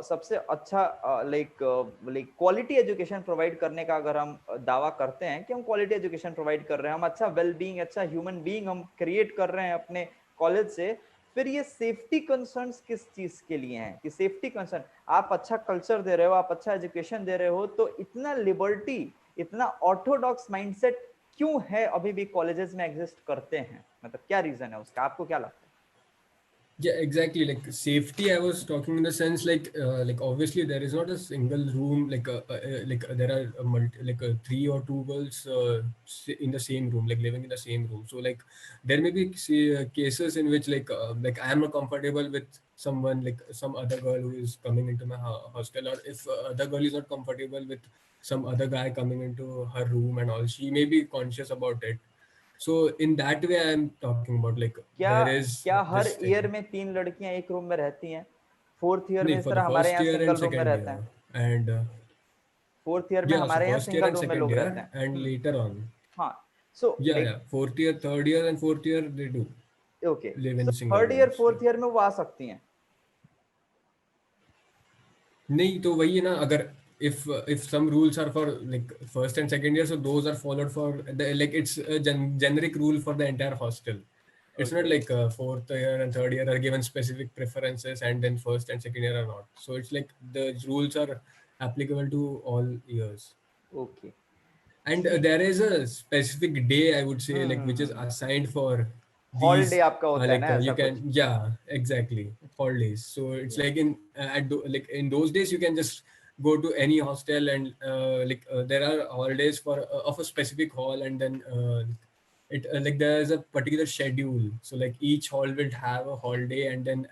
सबसे अच्छा लाइक क्वालिटी एजुकेशन प्रोवाइड करने का अगर हम दावा करते हैं कि हम क्वालिटी एजुकेशन प्रोवाइड कर रहे हैं, हम अच्छा वेल बीइंग, अच्छा ह्यूमन बीइंग हम क्रिएट कर रहे हैं अपने कॉलेज से, फिर ये सेफ्टी कंसर्न्स किस चीज के लिए हैं? कि सेफ्टी कंसर्न, आप अच्छा कल्चर दे रहे हो, आप अच्छा एजुकेशन दे रहे हो, तो इतना लिबर्टी, इतना ऑर्थोडॉक्स माइंडसेट क्यों है अभी भी कॉलेजेस में एग्जिस्ट करते हैं? मतलब क्या रीजन है उसका, आपको क्या लगता है? Yeah, exactly. Like safety, I was talking in the sense obviously there is not a single room there are three or two girls in the same room, like living in the same room. So there may be cases in which I am not comfortable with someone, like some other girl who is coming into my hostel, or if other girl is not comfortable with some other guy coming into her room and all, she may be conscious about it. So in that way, I'm talking about क्या there is क्या हर this year thing. में 3 लड़कियां एक room में रहती हैं fourth year में नहीं, इस for तरह the हमारे first यहाँ year सिंगल and रूम में second रहते year, हैं। and फोर्थ ईयर में yeah, so हमारे यहाँ first year single and room में second लोग रहते year, हैं। and later on, हाँ। सो yeah, एक yeah, fourth year, third year, and fourth year they do okay, live so in single third year rooms. Yeah. Fourth year में वो आ सकती हैं। नहीं तो वही है ना, अगर if some rules are for like first and second year, so those are followed for the, like it's a generic rule for the entire hostel. It's not okay, like fourth year and third year are given specific preferences and then first and second year are not. So it's like the rules are applicable to all years. Okay, And ठीक। there is a specific day, I would say, like which is hmm. assigned for holiday these. आपका होता है Like ना ऐसा you कुछ? can, yeah, exactly, holidays. So it's या like like in those days you can just go to any hostel and there are holidays for of a specific hall, and then it like there is a particular schedule. So like each hall will have a holiday, and then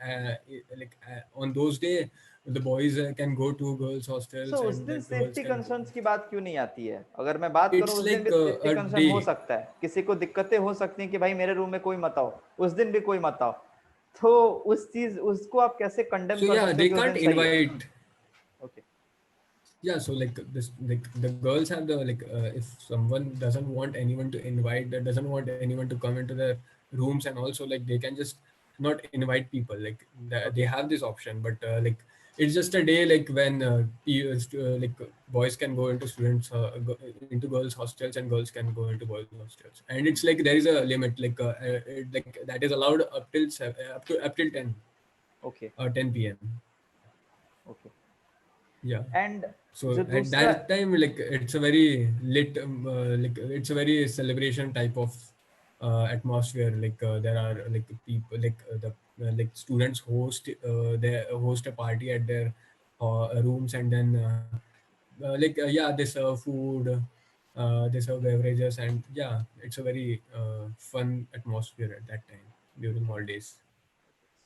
on those day the boys can go to girls so hostels उस and दिन the girls safety can go. Concerns की बात क्यों नहीं आती है? अगर मैं बात करूं It's उस दिन भी like सेफ्टी a कंसर्न हो day. सकता है, किसी को दिक्कतें हो सकती हैं कि भाई मेरे रूम में कोई मत आओ, उस दिन भी कोई मत आओ। तो उस चीज उसको आप कैसे कंडेम So कर yeah, सकते हो they कि उस can't दिन सही है? invite. Okay, Yeah, so like this, like the girls have the if someone doesn't want anyone to invite, that doesn't want anyone to come into their rooms, and also like they can just not invite people. Like they okay, have this option, but like it's just a day like when like boys can go into into girls hostels, and girls can go into boys hostels, and it's like there is a limit, like that is allowed up till up till 10 okay, 10 p.m. Okay. Yeah. And So जो at दूसरा, that time, like it's a very lit, like it's a very celebration type of atmosphere. Like there are like people, like the like students they host a party at their rooms, and then yeah, they serve food, they serve beverages, and yeah, it's a very fun atmosphere at that time during holidays.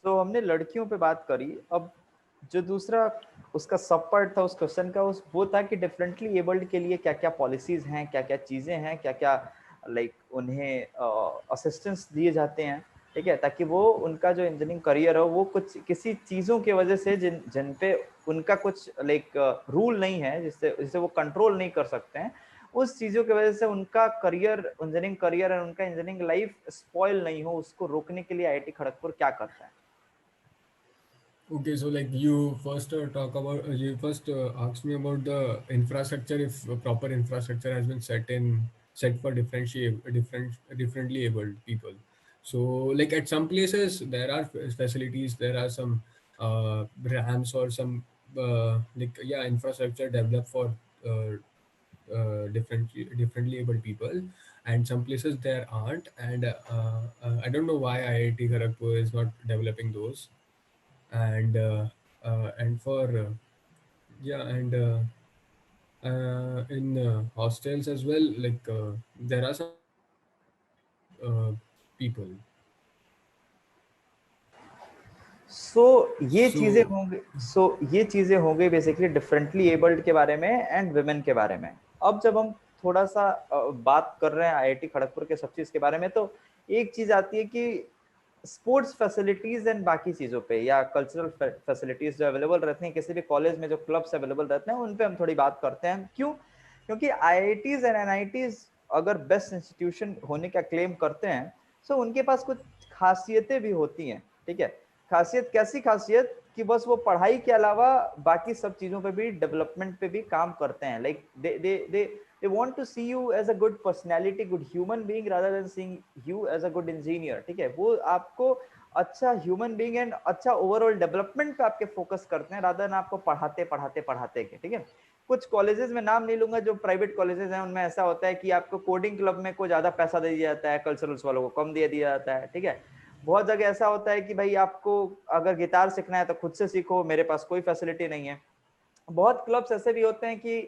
तो हमने लड़कियों पे बात करी। अब जो दूसरा उसका सब पार्ट था उस क्वेश्चन का, उस वो था कि डिफरेंटली एबल्ड के लिए क्या क्या पॉलिसीज हैं, क्या क्या चीजें हैं, क्या क्या लाइक उन्हें असिस्टेंस दिए जाते हैं, ठीक है, ताकि वो उनका जो इंजीनियरिंग करियर हो वो कुछ किसी चीजों की वजह से जिन जिन पे उनका कुछ लाइक रूल नहीं है, जिससे जिससे वो कंट्रोल नहीं कर सकते हैं, उस चीजों की वजह से उनका करियर, इंजीनियरिंग करियर और उनका इंजीनियरिंग लाइफ स्पॉइल नहीं हो, उसको रोकने के लिए आईआईटी खड़गपुर क्या करता है? Okay, so like you first you first asked me about the infrastructure, if proper infrastructure has been set for differently abled people. So like at some places there are facilities, there are some ramps or some infrastructure developed for uh, differently able people, and some places there aren't, and I don't know why IIT Kharagpur is not developing those. And for yeah and in hostels as well, like there are some people. सो ये चीजें So होंगी, ये चीजें हो गई basically differently abled के बारे में एंड वुमेन के बारे में। अब जब हम थोड़ा सा बात कर रहे हैं आईआईटी खड़गपुर के सब चीज के बारे में, तो एक चीज आती है कि स्पोर्ट्स फैसिलिटीज एंड बाकी चीजों पे या कल्चरल फैसिलिटीज जो अवेलेबल रहती हैं किसी भी कॉलेज में, जो क्लब्स अवेलेबल रहते हैं, उन पे हम थोड़ी बात करते हैं। क्यों? क्योंकि आईआईटीज एंड एनआईटीज अगर बेस्ट इंस्टीट्यूशन होने का क्लेम करते हैं, सो उनके पास कुछ खासियतें भी होती हैं, ठीक है। खासियत कैसी खासियत कि बस वो पढ़ाई के अलावा बाकी सब चीजों पे भी, डेवलपमेंट पे भी काम करते हैं। Like they want to see you as a good personality, good human being, rather than seeing you as a good engineer, ठीक है। वो आपको अच्छा ह्यूमन बीइंग एंड अच्छा ओवरऑल डेवलपमेंट पे आपके फोकस करते हैं, रादर देन आपको पढ़ाते पढ़ाते पढ़ाते के, ठीक है। कुछ कॉलेजेस में नाम नहीं लूंगा, जो प्राइवेट कॉलेजेस हैं, उनमें ऐसा होता है कि आपको कोडिंग क्लब में को ज्यादा पैसा दे दिया जाता है, कल्चरल्स वालों को कम दे दिया जाता है, ठीक है। बहुत जगह ऐसा होता है कि भाई आपको अगर गिटार सीखना है तो खुद से सीखो, मेरे पास कोई फैसिलिटी नहीं है। बहुत क्लब्स ऐसे भी होते हैं कि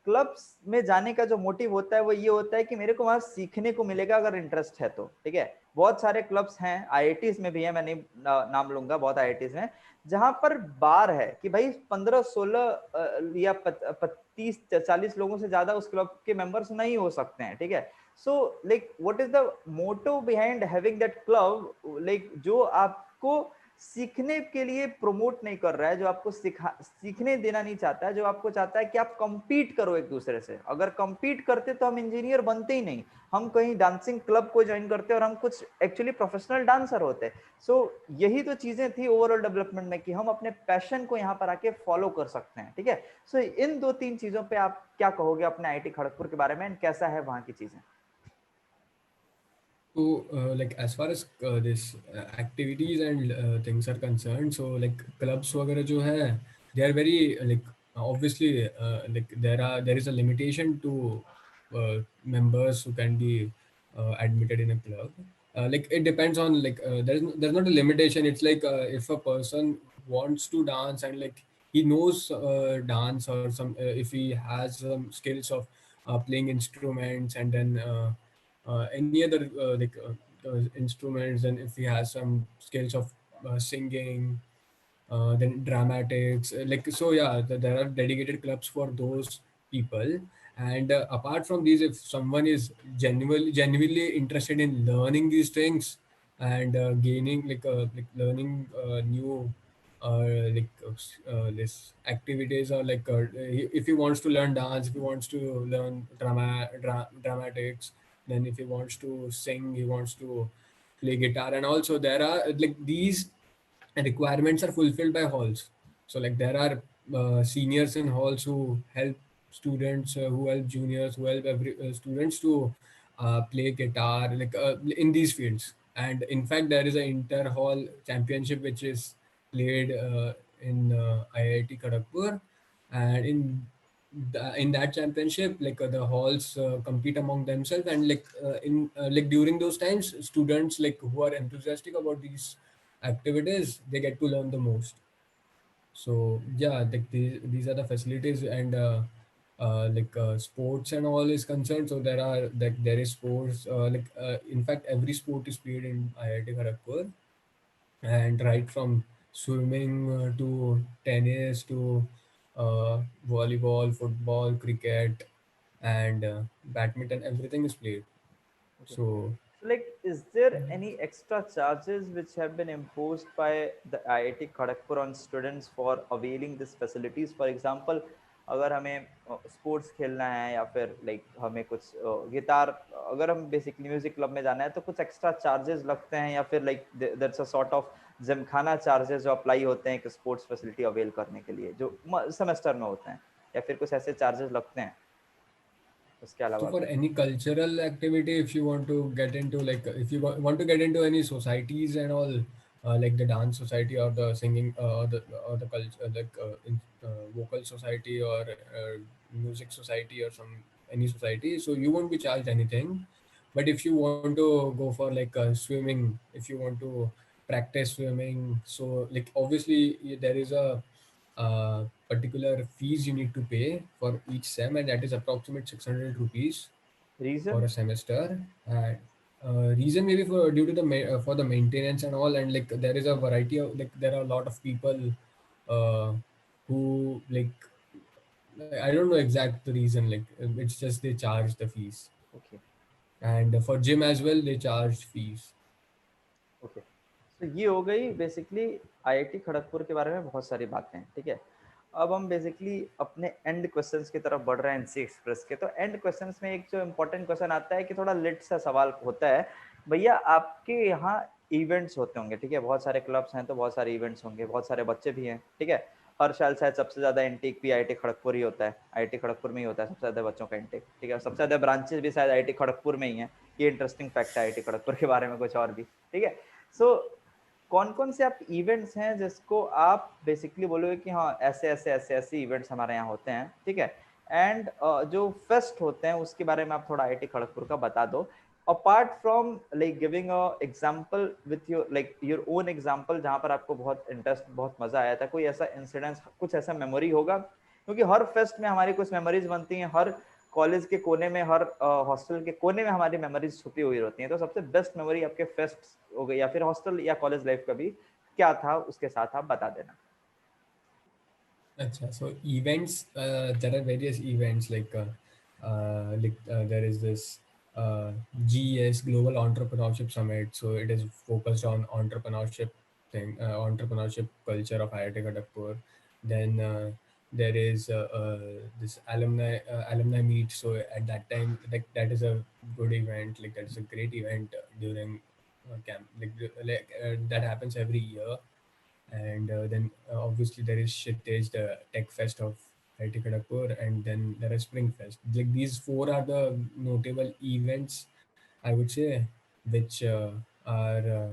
क्लब्स में जाने का जो मोटिव होता है वो ये होता है कि मेरे को वहां सीखने को मिलेगा अगर इंटरेस्ट है तो, ठीक है। बहुत सारे क्लब्स हैं, आईआईटीज में भी है, मैं नहीं नाम लूंगा, बहुत आईआईटीज में जहां पर बार है कि भाई 15-16 या 30-40 लोगों से ज्यादा उस क्लब के मेंबर्स नहीं हो सकते हैं, ठीक है। So like what is the motto behind having that club, like जो आपको सीखने के लिए प्रमोट नहीं कर रहा है, जो आपको सीखने देना नहीं चाहता है, जो आपको चाहता है कि आप compete करो एक दूसरे से। अगर compete करते तो हम इंजीनियर बनते ही नहीं, हम कहीं डांसिंग क्लब को ज्वाइन करते और हम कुछ एक्चुअली प्रोफेशनल डांसर होते। सो यही तो चीजें थी ओवरऑल डेवलपमेंट में, कि हम अपने पैशन को यहाँ पर आके फॉलो कर सकते हैं, ठीक है। सो इन 2-3 चीजों पे आप क्या कहोगे अपने आईआईटी खड़गपुर के बारे में, एंड कैसा है वहां की चीजें? So, like as far as this activities and things are concerned, so like clubs वगैरह जो है, they are very like obviously there is a limitation to members who can be admitted in a club. Like it depends on like there's not a limitation. It's like if a person wants to dance and like he knows dance or some if he has some skills of playing instruments and then any other instruments, and if he has some skills of singing, then dramatics, like so yeah, there are dedicated clubs for those people. And apart from these, if someone is genuinely interested in learning these things and gaining like learning new this activities, or like if he wants to learn dance, if he wants to learn dramatics, then if he wants to sing, he wants to play guitar, and also there are like these requirements are fulfilled by halls. So like there are seniors in halls who help students, who help juniors, who help every students to play guitar, like in these fields. And in fact, there is an inter hall championship which is played in IIT Kharagpur, and in that championship, like the halls compete among themselves, and like in like during those times, students like who are enthusiastic about these activities, they get to learn the most. So yeah, like these are the facilities. And sports and all is concerned, so there is sports, in fact every sport is played in IIT Kharagpur, and right from swimming to tennis to volleyball, football, cricket, and badminton, everything is played. Okay. So So, like, is there any extra charges which have been imposed by the IIT Kharagpur on students for availing these facilities? For example, अगर हमें sports खेलना है, या फिर like हमें कुछ guitar, अगर हम बेसिकली म्यूजिक क्लब में जाना है, तो कुछ एक्स्ट्रा चार्जेस लगते हैं, या फिर like that's a sort of Gymkhana charges जो अप्लाई होते हैं एक स्पोर्ट्स फैसिलिटी अवेल करने के लिए, जो सेमेस्टर में होते हैं, या फिर कुछ ऐसे चार्जेस लगते हैं उसके So अलावा for भी? any cultural activity, if you want to get into like if you want to get into any societies and all, like the dance society or the singing or the culture vocal society or music society or some any society, so you won't be charged anything. But if you want to go for like swimming, if you want to practice swimming, so like obviously there is a particular fees you need to pay for each sem, and that is approximate 600 rupees for reason? a semester. And reason maybe for due to the for the maintenance and all, and like there is a variety of like there are a lot of people uh, who like I don't know exact the reason, like it's just they charge the fees. Okay. And for gym as well they charge fees. Okay, तो ये हो गई basically IIT Kharagpur के बारे में बहुत सारी बातें, ठीक है। अब हम बेसिकली अपने एंड क्वेश्चंस की तरफ बढ़ रहे हैं एनसी एक्सप्रेस के। तो एंड क्वेश्चंस में एक जो इम्पोर्टेंट क्वेश्चन आता है, कि थोड़ा लेट सा सवाल होता है, भैया आपके यहाँ इवेंट्स होते होंगे, ठीक है, बहुत सारे क्लब्स हैं तो बहुत सारे इवेंट्स होंगे, बहुत सारे बच्चे भी हैं, ठीक है। हर साल शायद सबसे ज्यादा इंटेक भी आईआईटी खड़गपुर ही होता है, आईआईटी खड़गपुर में ही होता है सबसे ज्यादा बच्चों का इंटेक, ठीक है। सबसे ज्यादा ब्रांचेस भी शायद आईआईटी खड़गपुर में ही है। ये इंटरेस्टिंग फैक्ट है आईआईटी खड़गपुर के बारे में, कुछ और भी, ठीक है। सो कौन कौन से आप इवेंट्स हैं जिसको आप बेसिकली बोलोगे कि हाँ ऐसे ऐसे ऐसे ऐसे इवेंट्स हमारे यहाँ होते हैं, ठीक है। एंड जो फेस्ट होते हैं उसके बारे में आप थोड़ा आईआईटी खड़गपुर का बता दो, apart from like giving a example with your like your own example, जहां पर आपको बहुत इंटरेस्ट बहुत मजा आया था, कोई ऐसा इंसिडेंस, कुछ ऐसा मेमोरी होगा, क्योंकि हर फेस्ट में हमारी कुछ मेमोरीज बनती हैं, हर कॉलेज के कोने में, हर हॉस्टल के कोने में हमारी मेमोरीज छुपी हुई होती हैं। तो सबसे बेस्ट मेमोरी आपके फेस्ट हो गई, या फिर हॉस्टल या कॉलेज लाइफ का भी क्या था, उसके साथ आप बता देना। Acha, so events, there are various events there is this GES Global Entrepreneurship Summit. So it is focused on entrepreneurship thing, entrepreneurship culture of IIT Kharagpur. Then there is this alumni meet. So at that time, like that is a good event. Like that is a great event during camp. That happens every year. And then obviously there is Shittage, the tech fest of IIT Kharagpur, and then there is Spring Fest. Like these four are the notable events, I would say, which are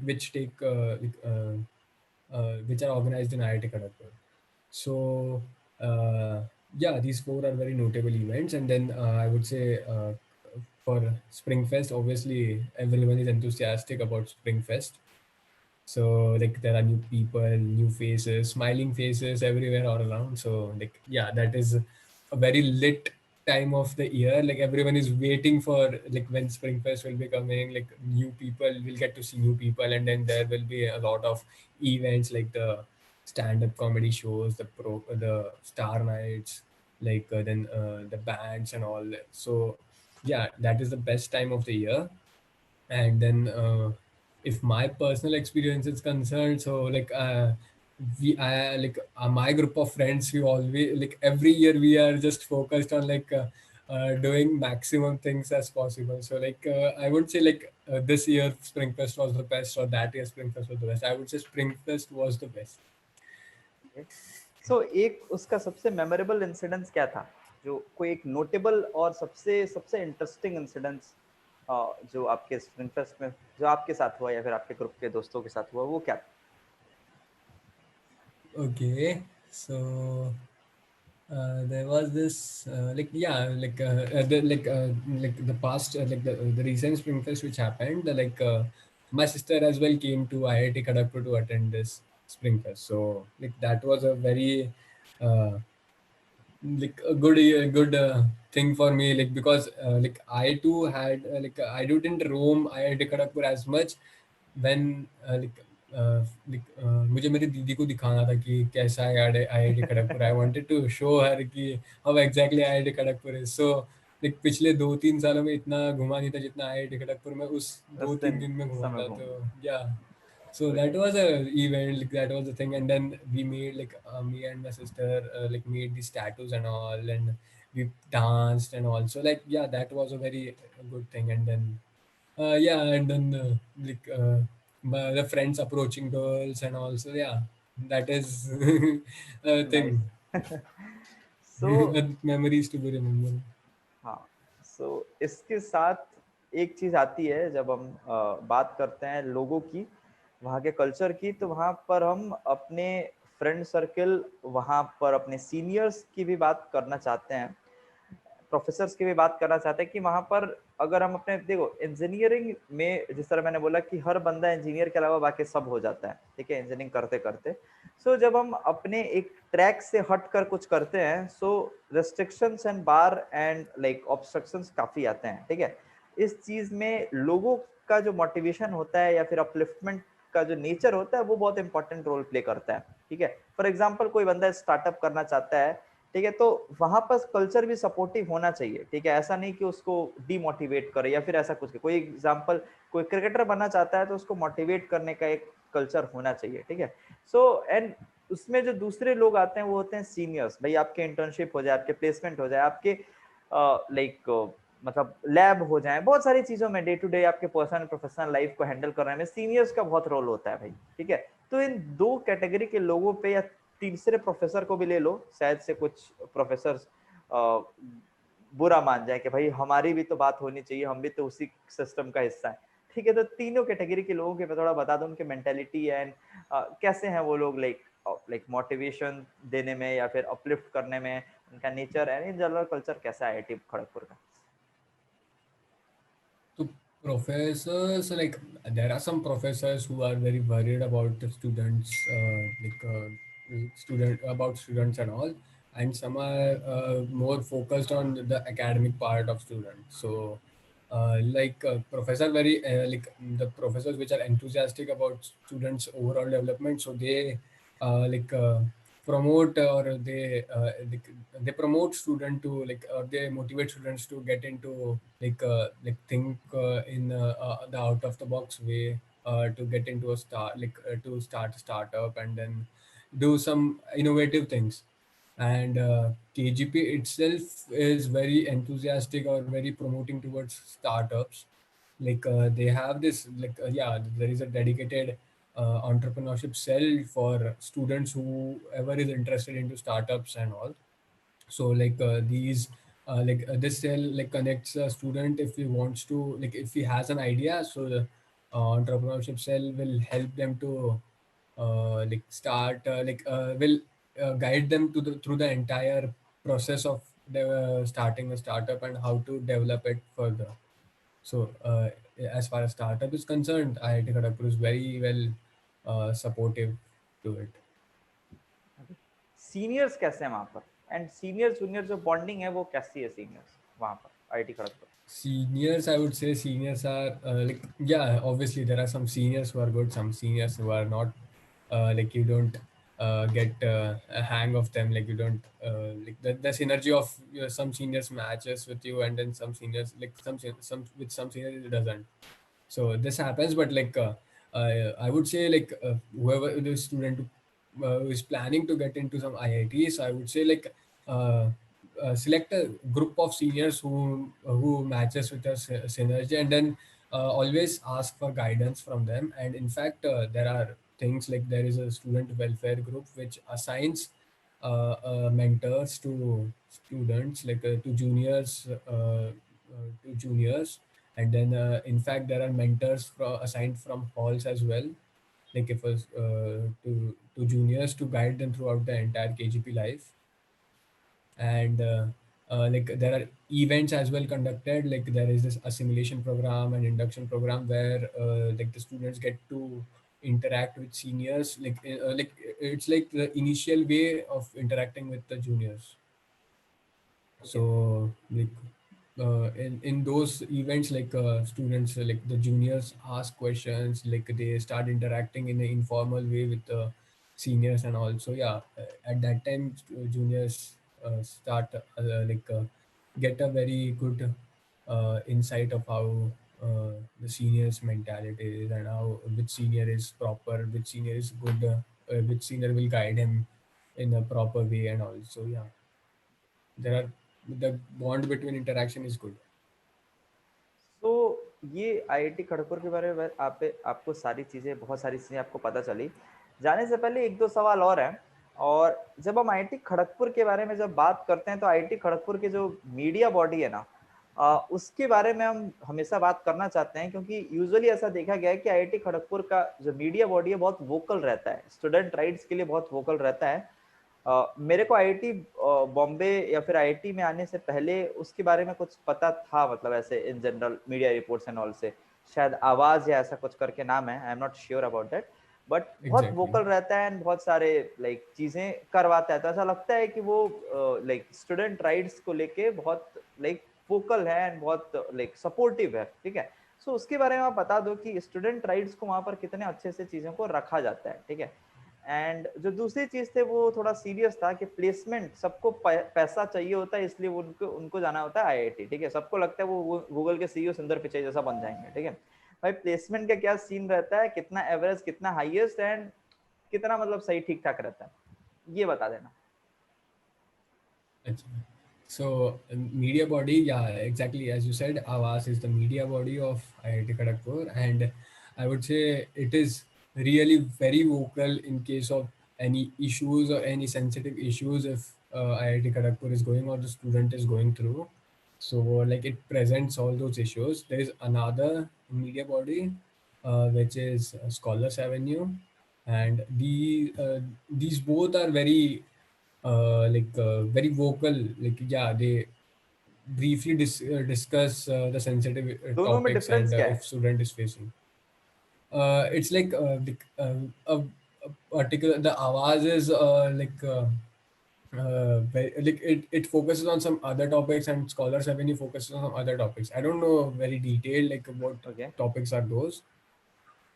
which take which are organized in IIT Kharagpur. So yeah, these four are very notable events. And then I would say for Springfest, obviously everyone is enthusiastic about Springfest. So like there are new people, new faces, smiling faces everywhere all around. So like yeah, that is a very lit time of the year. Like everyone is waiting for like when Springfest will be coming. Like new people will get to see new people, and then there will be a lot of events like the stand-up comedy shows, the star nights, like the bands and all. So yeah, that is the best time of the year. And then if my personal experience is concerned, so like we I like my group of friends, we always like every year we are just focused on doing maximum things as possible. So like I would say like this year Springfest was the best, or that year Springfest was the best. I would say Springfest was the best. सो एक उसका सबसे memorable incidence क्या था, जो कोई एक notable और सबसे सबसे इंटरेस्टिंग इंसिडेंस जो आपके स्प्रिंग फेस्ट में जो आपके साथ हुआ या फिर आपके ग्रुप के दोस्तों के साथ हुआ, वो क्या था? Okay, so there was this like the past the recent Springfest which happened, my sister as well came to IIT Kharagpur to attend this Springfest. So like that was a very uh, like a good thing for me, like because like I too had I didn't roam IIT Kharagpur as much when मुझे मेरी दीदी को दिखाना था कि कैसा है IIT Kharagpur. I wanted to show her कि how exactly IIT Kharagpur is. So like पिछले 2-3 सालों में इतना घुमा नहीं था जितना IIT खड़गपुर में उस दो उस तीन दिन दिन में घुमा समय था. घूम तो गया। या so that was a event, like that was the thing. And then we made me and my sister like made these tattoos and all, and we danced and all. So like yeah, that was a very good thing. And then yeah, and then the friends approaching girls and also yeah, that is a nice. thing. So Memories to be remembered. हाँ, सो इसके साथ एक चीज आती है, जब हम बात करते हैं लोगों की, वहाँ के कल्चर की, तो वहाँ पर हम अपने फ्रेंड सर्कल, वहाँ पर अपने सीनियर्स की भी बात करना चाहते हैं, प्रोफेसर्स की भी बात करना चाहते हैं कि वहाँ पर अगर हम अपने देखो इंजीनियरिंग में, जिस तरह मैंने बोला कि हर बंदा इंजीनियर के अलावा बाकी सब हो जाता है, ठीक है, इंजीनियरिंग करते करते। सो जब हम अपने एक ट्रैक से हट कर कुछ करते हैं, so restrictions and bar and like obstructions काफी आते हैं, ठीक है। इस चीज में लोगों का जो मोटिवेशन होता है या फिर अपलिफ्टमेंट का जो नेचर होता है, वो बहुत इंपॉर्टेंट रोल प्ले करता है, ठीक है। फॉर एग्जाम्पल कोई बंदा स्टार्टअप करना चाहता है, ठीक है, तो वहां पर कल्चर भी सपोर्टिव होना चाहिए, ठीक है। ऐसा नहीं कि उसको डीमोटिवेट करे या फिर ऐसा कुछ। कोई एग्जांपल, कोई क्रिकेटर बनना चाहता है तो उसको मोटिवेट करने का एक कल्चर होना चाहिए, ठीक है। सो एंड उसमें जो दूसरे लोग आते हैं वो होते हैं सीनियर्स। भाई आपके इंटर्नशिप हो जाए, आपके प्लेसमेंट हो जाए, आपके लाइक मतलब लैब हो जाए, बहुत सारी चीजों में डे टू डे आपके पर्सनल प्रोफेशनल लाइफ को हैंडल करने में सीनियर्स का बहुत रोल होता है भाई, ठीक है। तो इन दो कैटेगरी के लोगों पे, या तीसरे प्रोफेसर को भी ले लो, शायद से कुछ प्रोफेसर बुरा मान जाए कि भाई हमारी भी तो बात होनी चाहिए, हम भी तो उसी सिस्टम का हिस्सा है, ठीक है। तो तीनों कैटेगरी के लोगों के मैं थोड़ा बता दूं उनके मेंटेलिटी एंड कैसे हैं वो लोग, लाइक लाइक मोटिवेशन देने में या फिर अपलिफ्ट करने में, उनका nature and in general culture कैसा है आईआईटी खड़गपुर का। So professors, like there are some professors who are very worried about the students, students and all, and some are more focused on the academic part of students. So, professor very the professors which are enthusiastic about students' overall development. So they like promote or they promote student to or they motivate students to get into think in the out of the box way. to get into a start to start a startup and then do some innovative things. And KGP itself is very enthusiastic or very promoting towards startups. Like they have this yeah, there is a dedicated entrepreneurship cell for students whoever is interested into startups and all. So these this cell connects a student if he wants to, if he has an idea. So the entrepreneurship cell will help them to start will guide them to through the entire process of starting a startup and how to develop it further. So as far as startup is concerned, IIT Kharagpur is very well supportive to it. Seniors कैसे हैं वहां पर, and senior junior जो bonding है वो कैसी है seniors वहां पर IIT Kharagpur? Seniors, I would say seniors are yeah, obviously there are some seniors who are good, some seniors who are not. You don't get a hang of them. Like you don't the synergy of some seniors matches with you, and then some seniors some with some seniors it doesn't. So this happens, but I would say whoever the student who is planning to get into some IITs, I would say uh, select a group of seniors who matches with their synergy, and then always ask for guidance from them. And in fact, there are things like there is a student welfare group which assigns mentors to students, to juniors. And then in fact there are mentors assigned from halls as well, like if us to juniors to guide them throughout the entire KGP life. And there are events as well conducted. Like there is this assimilation program and induction program where the students get to interact with seniors. It's like the initial way of interacting with the juniors. Okay, So in those events, students, the juniors ask questions, like they start interacting in an informal way with the seniors. And also yeah, at that time juniors start get a very good insight of how the seniors mentality is, and how which senior is proper, which senior is good, which senior will guide him in a proper way. And also yeah, there are the bond between interaction is good. तो ये IIT Kharagpur के बारे में आपको सारी चीजें, बहुत सारी चीजें आपको पता चली। जाने से पहले एक दो सवाल और हैं। और जब हम आईआईटी खड़गपुर के बारे में जब बात करते हैं तो आईआईटी खड़गपुर की जो मीडिया बॉडी है ना, उसके बारे में हम हमेशा बात करना चाहते हैं, क्योंकि यूजुअली ऐसा देखा गया है कि आईआईटी खड़गपुर का जो मीडिया बॉडी है बहुत वोकल रहता है, स्टूडेंट राइट्स के लिए बहुत वोकल रहता है। मेरे को आईआईटी बॉम्बे या फिर आईआईटी में आने से पहले उसके बारे में कुछ पता था, मतलब ऐसे in general media reports and all से, शायद आवाज या ऐसा कुछ करके नाम है, I am not sure about that. But बहुत Exactly. वोकल रहता है एंड बहुत सारे चीजें करवाता है, तो ऐसा लगता है कि वो स्टूडेंट राइट्स को लेके बहुत वोकल है एंड बहुत सपोर्टिव है, ठीक है। सो उसके बारे में आप बता दो कि स्टूडेंट राइट्स को वहां पर कितने अच्छे से चीजों को रखा जाता है, ठीक है। एंड जो दूसरी चीज थे वो थोड़ा सीरियस था कि प्लेसमेंट, सबको पैसा चाहिए होता है, इसलिए उनको उनको जाना होता है आईआईटी, ठीक है। सबको लगता है वो गूगल के सीईओ सुंदर पिचाई जैसा बन जाएंगे, ठीक है। भाई प्लेसमेंट का क्या सीन रहता है, कितना एवरेज, कितना हाईएस्ट एंड कितना मतलब सही ठीक ठाक रहता है, ये बता देना। Achha. So media body, yeah, exactly as you said, Avas is the media body of IIT Kharagpur, and I would say it is really very vocal in case of any issues or any sensitive issues if IIT Kharagpur is going or the student is going through. So it presents all those issues. There is another media body which is Scholars Avenue, and these both are very very vocal. Like yeah, they briefly discuss the sensitive दोनों में topics, difference and क्या if है? student is facing it's a particular, the Awaz is it focuses on some other topics, and Scholars Avenue focuses on some other topics. I don't know very detailed what okay, topics are those,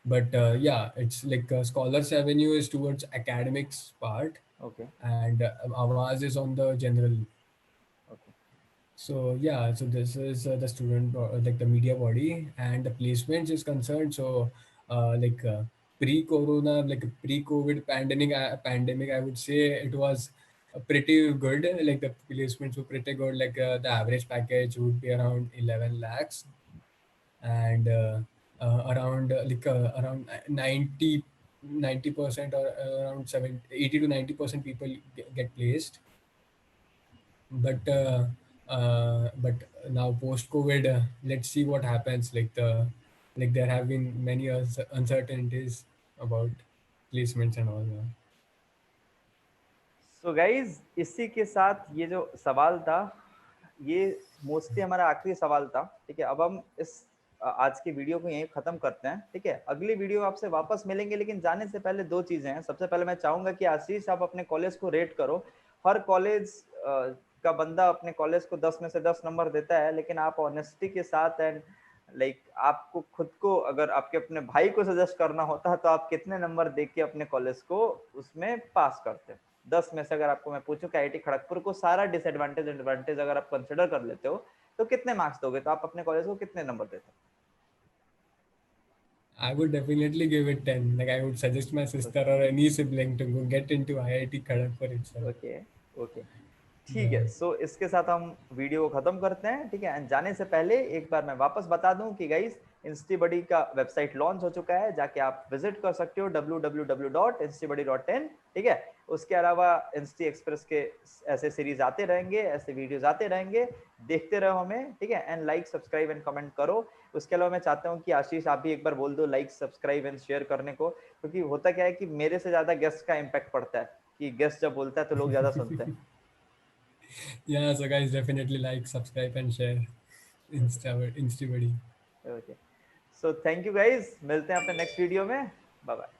but yeah, it's Scholars Avenue is towards academics part, okay, and Awaz is on the general. Okay, So yeah, so this is the student the media body, and the placements is concerned. So like pre-corona, like pre-COVID pandemic, I would say it was pretty good. Like the placements were pretty good. Like the average package would be around 11 lakhs, and around 90% or around 80 to 90% people get placed. But now post COVID, let's see what happens. Like there have been many uncertainties about placements and all that. So guys इसी के साथ ये जो सवाल था, ये mostly हमारा आखिरी सवाल था। ठीक है, अब हम इस आज की वीडियो को यहीं खत्म करते हैं। ठीक है, अगली वीडियो आपसे वापस मिलेंगे, लेकिन जाने से पहले दो चीजें हैं। सबसे पहले मैं चाहूंगा कि आशीष आप अपने कॉलेज को रेट करो। हर कॉलेज का बंदा अपने कॉलेज को 10 में से 10 नंबर देता है, लेकिन आप ऑनेस्टी के साथ एंड आपको खुद को, अगर आपके अपने भाई को सजेस्ट करना होता है तो आप कितने नंबर दे के अपने कॉलेज को उसमें पास करते हैं? 10 में से अगर आपको मैं पूछूं कि आईआईटी खड़गपुर को सारा डिसएडवांटेज एडवांटेज अगर आप कंसिडर कर लेते हो तो कितने मार्क्स दोगे? तो आप अपने कॉलेज को कितने नंबर देते I would definitely give it 10. Like I would suggest my हो? sister or any sibling to go get into IIT Kharagpur itself. Okay, okay, ठीक Yeah. है। सो इसके साथ हम वीडियो को खत्म करते हैं। ठीक है, एंड जाने से पहले एक बार मैं वापस बता दूं कि गाइस इंस्टीबडी का वेबसाइट लॉन्च हो चुका है, जाके आप विजिट कर सकते हो www.instabuddy.in। ठीक है, उसके अलावा इंस्टी एक्सप्रेस के ऐसे सीरीज आते रहेंगे, ऐसे वीडियोस आते रहेंगे, देखते रहो हमें। ठीक है, and like subscribe and comment करो। उसके अलावा मैं चाहता हूँ कि आशीष आप भी एक बार बोल दो लाइक सब्सक्राइब एंड शेयर करने को, क्योंकि होता क्या है कि मेरे से ज्यादा गेस्ट का इम्पैक्ट पड़ता है, कि गेस्ट जब बोलता है तो लोग ज्यादा सुनते हैं। Yeah, so guys, definitely like, subscribe, and share InstaBuddy. Okay, so thank you guys, मिलते हैं अपने नेक्स्ट वीडियो में। Bye bye.